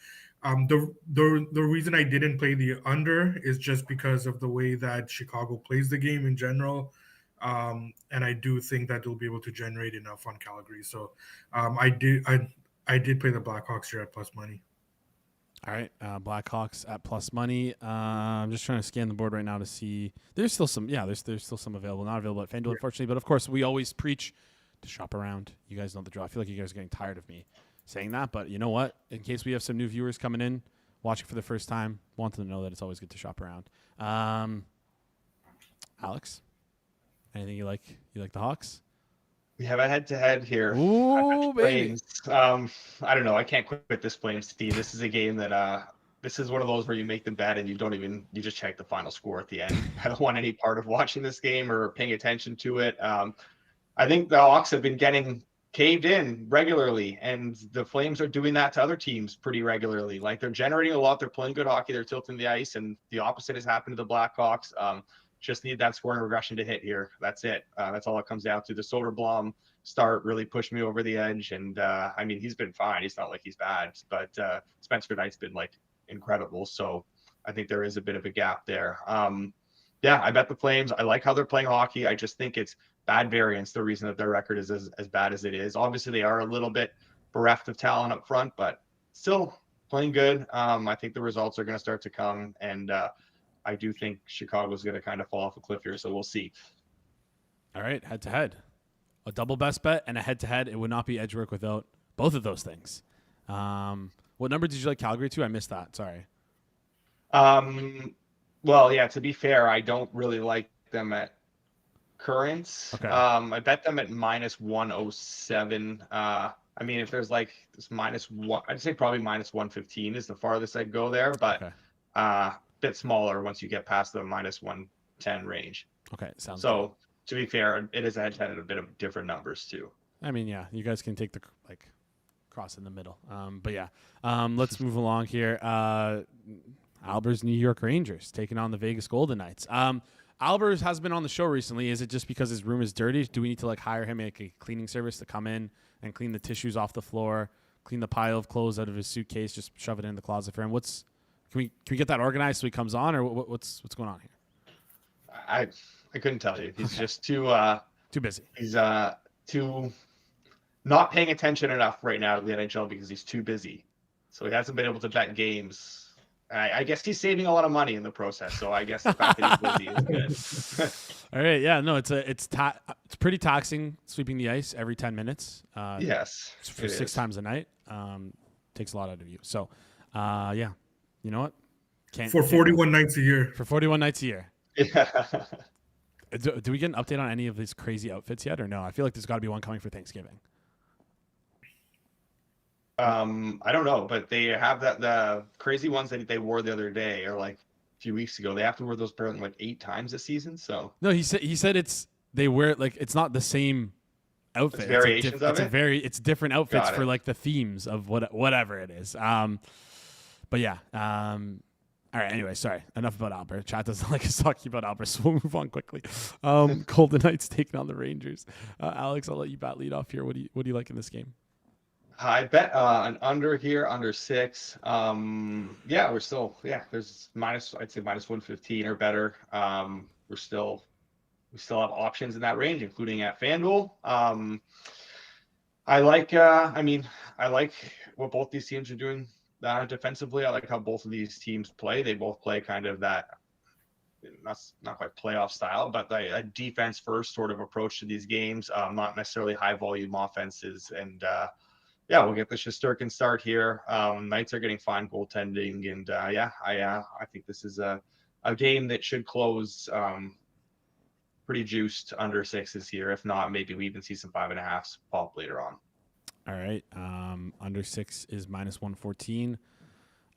the reason I didn't play the under is just because of the way that Chicago plays the game in general. And I do think that they'll be able to generate enough on Calgary. So I did play the Blackhawks here at plus money. All right, Blackhawks at plus money. I'm just trying to scan the board right now to see. There's still some. Yeah, there's still some available. Not available at FanDuel, unfortunately. But of course, we always preach to shop around. You guys know the drill. I feel like you guys are getting tired of me saying that, but you know what? In case we have some new viewers coming in, watching for the first time, want them to know that it's always good to shop around. Alex, anything you like? You like the Hawks? We have a head-to-head here. Ooh, baby. I don't know. I can't quit this Flames team. This is a game that this is one of those where you make them bet and you just check the final score at the end. I don't want any part of watching this game or paying attention to it. I think the Hawks have been getting caved in regularly, and the Flames are doing that to other teams pretty regularly. Like they're generating a lot. They're playing good hockey. They're tilting the ice, and the opposite has happened to the Blackhawks. Just need that scoring regression to hit here. That's it. That's all it comes down to. The Soderblom start really pushed me over the edge. And I mean, he's been fine. He's not like he's bad, but Spencer Knight's been like incredible. So I think there is a bit of a gap there. Yeah, I bet the Flames. I like how they're playing hockey. I just think it's bad variance, the reason that their record is as bad as it is. Obviously, they are a little bit bereft of talent up front, but still playing good. I think the results are going to start to come. And I do think Chicago's going to kind of fall off a cliff here, so we'll see. All right, head-to-head. A double best bet and a head-to-head. It would not be edge work without both of those things. What number did you like Calgary to? I missed that. Sorry. Well, yeah, to be fair, I don't really like them at currents. Okay. I bet them at minus 107. I mean, if there's like this minus one, I'd say probably minus 115 is the farthest I'd go there, but bit smaller once you get past the minus 110 range. Okay, sounds so good. To be fair, it is a head-to-head at a bit of different numbers too. I mean, yeah, you guys can take the cross in the middle. But yeah, let's move along here. Alber's New York Rangers taking on the Vegas Golden Knights. Albers has been on the show recently. Is it just because his room is dirty? Do we need to hire him like a cleaning service to come in and clean the tissues off the floor, clean the pile of clothes out of his suitcase, just shove it in the closet for him? Can we get that organized so he comes on, or what's going on here? I couldn't tell you. He's just too busy. He's too not paying attention enough right now to the NHL because he's too busy. So he hasn't been able to bet games I guess he's saving a lot of money in the process. So I guess the fact that he's busy is good. All right, yeah, no, it's pretty taxing sweeping the ice every 10 minutes. Yes, for 6 times a night. Takes a lot out of you. So, yeah, you know what? For 41 nights a year. For 41 nights a year. Yeah. Do we get an update on any of these crazy outfits yet, or no? I feel like there's got to be one coming for Thanksgiving. I don't know, but they have the crazy ones that they wore the other day, or like a few weeks ago. They have to wear those apparently like 8 times this season. So no, he said they wear it like it's not the same outfit. It's variations of it. It's different outfits for like the themes of whatever it is. But yeah. All right. Anyway, sorry. Enough about Albert. Chat doesn't like us talking about Albert, so we'll move on quickly. Golden Knights taking on the Rangers. Alex, I'll let you bat lead off here. What do you like in this game? I bet an under here, under 6. Yeah, we're still there's I'd say minus 115 or better. We still have options in that range, including at FanDuel. I like what both these teams are doing defensively. I like how both of these teams play. They both play kind of that, not quite playoff style, but a defense first sort of approach to these games. Not necessarily high volume offenses. And we'll get the Shesterkin start here. Knights are getting fine goaltending, and I think this is a game that should close pretty juiced under 6s here. If not, maybe we even see some 5.5s pop later on. All right. Under 6 is minus 114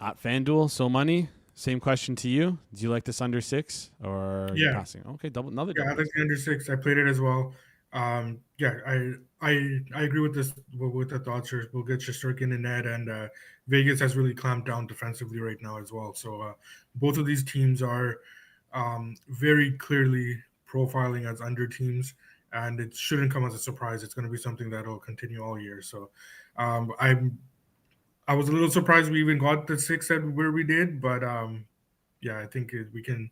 at FanDuel. So money. Same question to you. Do you like this under 6 or are you passing? Okay, another. Yeah, I like the under 6. I played it as well. I agree with this with the thoughts here. We'll get Shesterkin in net, and Vegas has really clamped down defensively right now as well. So both of these teams are very clearly profiling as under teams, and it shouldn't come as a surprise. It's going to be something that will continue all year. So I was a little surprised we even got the 6 at where we did, but I think we can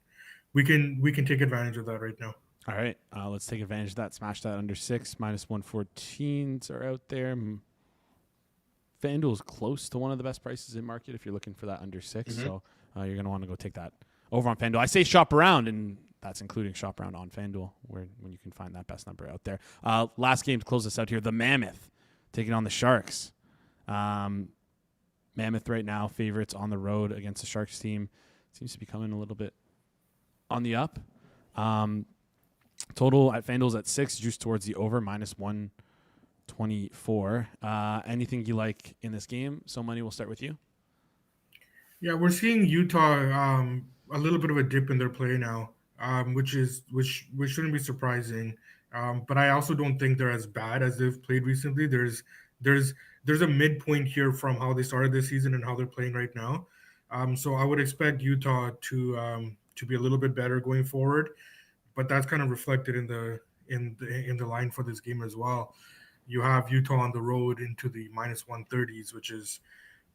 take advantage of that right now. All right, let's take advantage of that. Smash that under 6. Minus 114s are out there. FanDuel is close to one of the best prices in market if you're looking for that under 6. Mm-hmm. So you're going to want to go take that over on FanDuel. I say shop around, and that's including shop around on FanDuel, when you can find that best number out there. Last game to close us out here, the Mammoth taking on the Sharks. Mammoth right now, favorites on the road against the Sharks team. Seems to be coming a little bit on the up. Total at FanDuel's at 6, juice towards the over, minus 124. Anything you like in this game? So money, we'll start with you. Yeah, we're seeing Utah a little bit of a dip in their play now, which shouldn't be surprising. But I also don't think they're as bad as they've played recently. There's a midpoint here from how they started this season and how they're playing right now. So I would expect Utah to be a little bit better going forward. But that's kind of reflected in the line for this game as well. You have Utah on the road into the minus 130s, which is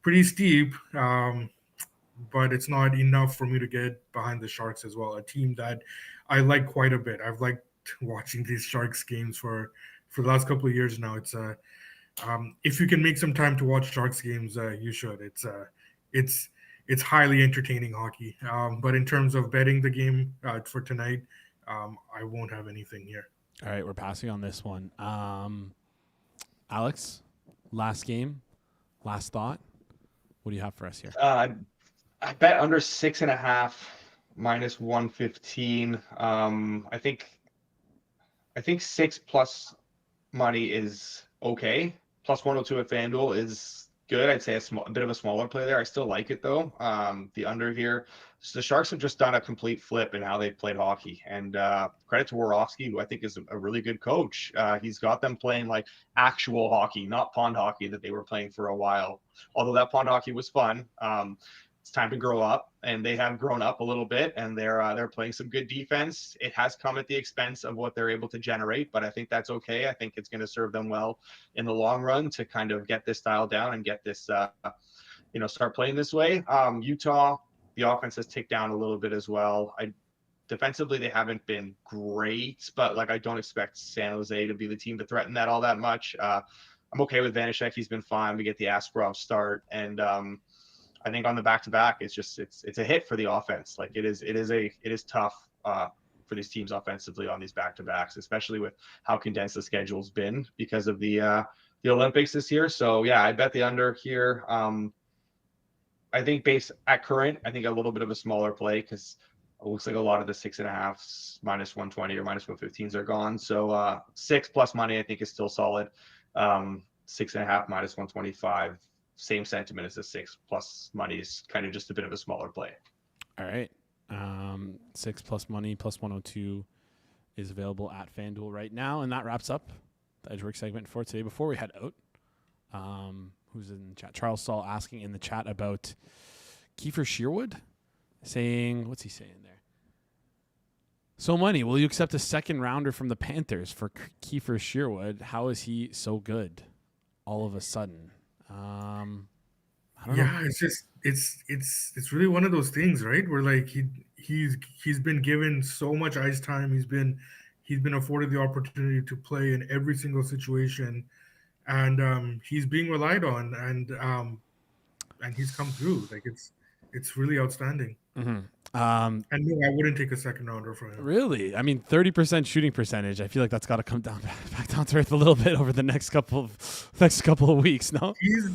pretty steep, but it's not enough for me to get behind the Sharks as well, a team that I like quite a bit. I've liked watching these Sharks games for the last couple of years now. It's if you can make some time to watch Sharks games, you should. It's highly entertaining hockey. But in terms of betting the game for tonight, I won't have anything here. All right, we're passing on this one. Alex, last game, last thought. What do you have for us here? I bet under 6.5, minus 115. I think 6 plus money is okay. Plus 102 at FanDuel is good. I'd say a bit of a smaller play there. I still like it though. The under here. So the Sharks have just done a complete flip in how they played hockey, and credit to Worofsky, who I think is a really good coach. He's got them playing like actual hockey, not pond hockey that they were playing for a while. Although that pond hockey was fun. It's time to grow up, and they have grown up a little bit, and they're playing some good defense. It has come at the expense of what they're able to generate, but I think that's okay. I think it's going to serve them well in the long run to kind of get this style down and get this, start playing this way. Utah, the offense has ticked down a little bit as well. Defensively, they haven't been great, but I don't expect San Jose to be the team to threaten that all that much. I'm okay with Vanishek. He's been fine. We get the Askarov start, and I think on the back-to-back, it's a hit for the offense. Like it is tough for these teams offensively on these back-to-backs, especially with how condensed the schedule's been because of the Olympics this year. So yeah, I bet the under here. I think based at current, I think a little bit of a smaller play because it looks like a lot of the 6.5s minus 120 or minus 115s are gone. So 6 plus money, I think, is still solid. 6.5 minus 125. Same sentiment as the 6 plus money is kind of just a bit of a smaller play. All right. 6 plus money plus 102 is available at FanDuel right now. And that wraps up the Edgework segment for today. Before we head out, who's in the chat? Charles Saul asking in the chat about Kiefer Sherwood, saying, what's he saying there? So money, will you accept a second rounder from the Panthers for Kiefer Sherwood? How is he so good all of a sudden? I don't know. It's just it's really one of those things, right? Where like he's been given so much ice time. He's been afforded the opportunity to play in every single situation, and he's being relied on, and he's come through. Like it's really outstanding. Mm-hmm. And no, I wouldn't take a second rounder for him. Really? I mean, 30% shooting percentage. I feel like that's got to come down back down to earth a little bit over the next couple of weeks. No, he's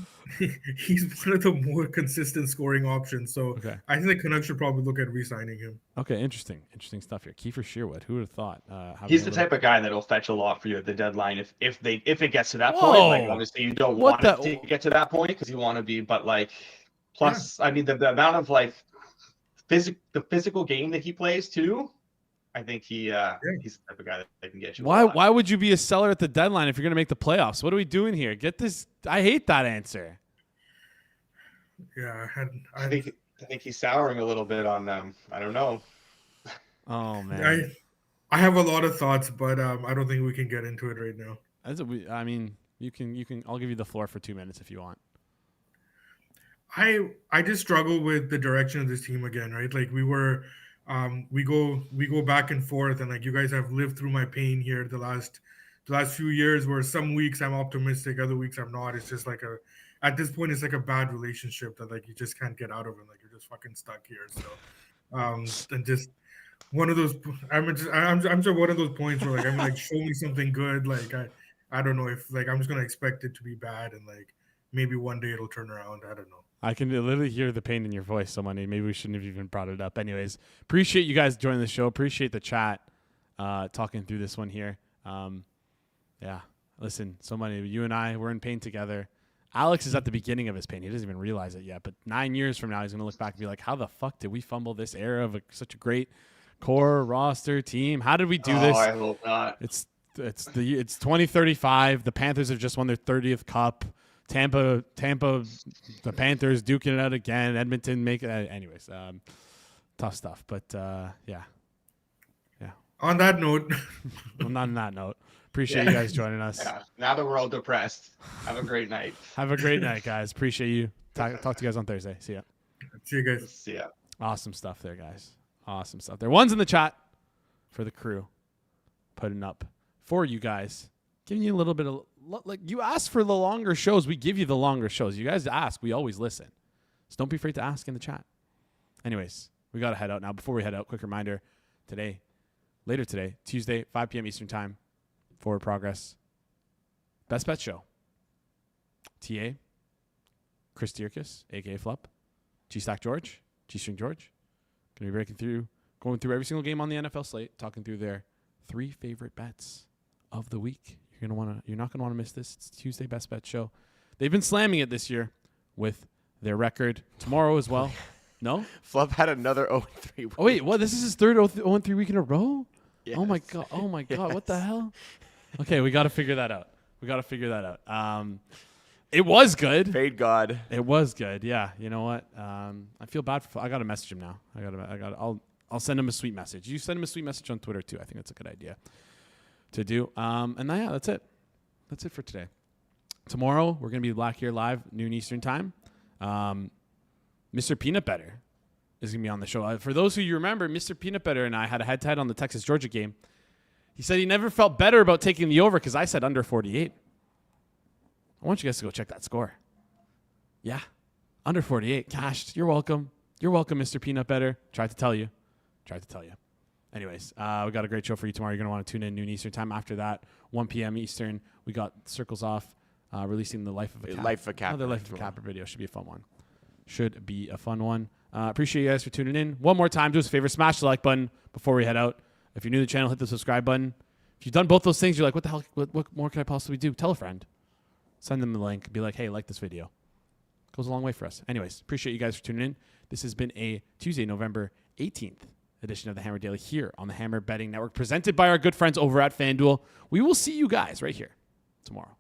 one of the more consistent scoring options. So okay. I think the Canucks should probably look at re-signing him. Okay, interesting stuff here. Kiefer Sherwood. Who would have thought? He's the type of guy that'll fetch a lot for you at the deadline if it gets to that point. Like obviously you don't want it to get to that point because you want to be, but like plus I mean the amount of like the physical game that he plays too. I think he's the type of guy that can get you. Why would you be a seller at the deadline if you're going to make the playoffs? What are we doing here? Get this. I hate that answer. Yeah, I think he's souring a little bit on them. I don't know. Oh man, I have a lot of thoughts, but I don't think we can get into it right now. I mean, you can. I'll give you the floor for 2 minutes if you want. I just struggle with the direction of this team again, right? Like we go back and forth, and like you guys have lived through my pain here the last few years, where some weeks I'm optimistic, other weeks I'm not. It's just like at this point it's like a bad relationship that like you just can't get out of it. Like you're just fucking stuck here. So and just one of those I'm sure one of those points where like I'm like show me something good. Like I don't know if like I'm just gonna expect it to be bad, and like maybe one day it'll turn around. I don't know. I can literally hear the pain in your voice, so money. Maybe we shouldn't have even brought it up. Anyways, appreciate you guys joining the show. Appreciate the chat, talking through this one here. Yeah, listen, so money. You and I, we're in pain together. Alex is at the beginning of his pain. He doesn't even realize it yet. But 9 years from now, he's going to look back and be like, how the fuck did we fumble this era of such a great core roster team? How did we do this? I hope not. It's 2035. The Panthers have just won their 30th cup. Tampa, the Panthers duking it out again. Edmonton make it. Anyways, tough stuff. But yeah. On that note, well, not on that note. Appreciate you guys joining us. Yeah. Now that we're all depressed, have a great night. Have a great night, guys. Appreciate you. Talk to you guys on Thursday. See ya. See you guys. See ya. Awesome stuff there, guys. Awesome stuff there. One's in the chat for the crew, putting up for you guys, giving you a little bit of. Like you ask for the longer shows, we give you the longer shows. You guys ask, we always listen. So don't be afraid to ask in the chat. Anyways, we got to head out now. Before we head out, quick reminder, later today, Tuesday, 5 p.m. Eastern Time, Forward Progress, Best Bet Show. TA, Chris Dierkes, a.k.a. Flup, G-Stack George, G-String George. Going to be going through every single game on the NFL slate, talking through their 3 favorite bets of the week. You're not gonna want to miss this. It's Tuesday Best Bet Show. They've been slamming it this year with their record tomorrow as well. No? Flub had another 0-3 week. Oh wait, what? This is his third 0-3 week in a row? Yes. Oh my god. Yes. What the hell? Okay, we got to figure that out. It was good. Fade God. It was good. Yeah. You know what? I feel bad for. I got to message him now. I'll send him a sweet message. You send him a sweet message on Twitter too. I think that's a good idea to do. And yeah, that's it. That's it for today. Tomorrow we're gonna be back here live, noon Eastern time. Mr. Peanut Butter is gonna be on the show. For those who you remember, Mr. Peanut Butter and I had a head-to-head on the Texas-Georgia game. He said he never felt better about taking the over because I said under 48. I want you guys to go check that score. Yeah, Under 48 cashed. You're welcome. You're welcome, Mr. Peanut Butter. Tried to tell you. Anyways, we got a great show for you tomorrow. You're going to want to tune in noon Eastern time. After that, 1 p.m. Eastern, we got Circles Off releasing the Life of a Capper. Another Life of a Capper video. Should be a fun one. Appreciate you guys for tuning in. One more time, do us a favor. Smash the like button before we head out. If you're new to the channel, hit the subscribe button. If you've done both those things, you're like, what the hell? What more can I possibly do? Tell a friend. Send them the link. Be like, hey, like this video. Goes a long way for us. Anyways, appreciate you guys for tuning in. This has been a Tuesday, November 18th edition of the Hammer Daily here on the Hammer Betting Network, presented by our good friends over at FanDuel. We will see you guys right here tomorrow.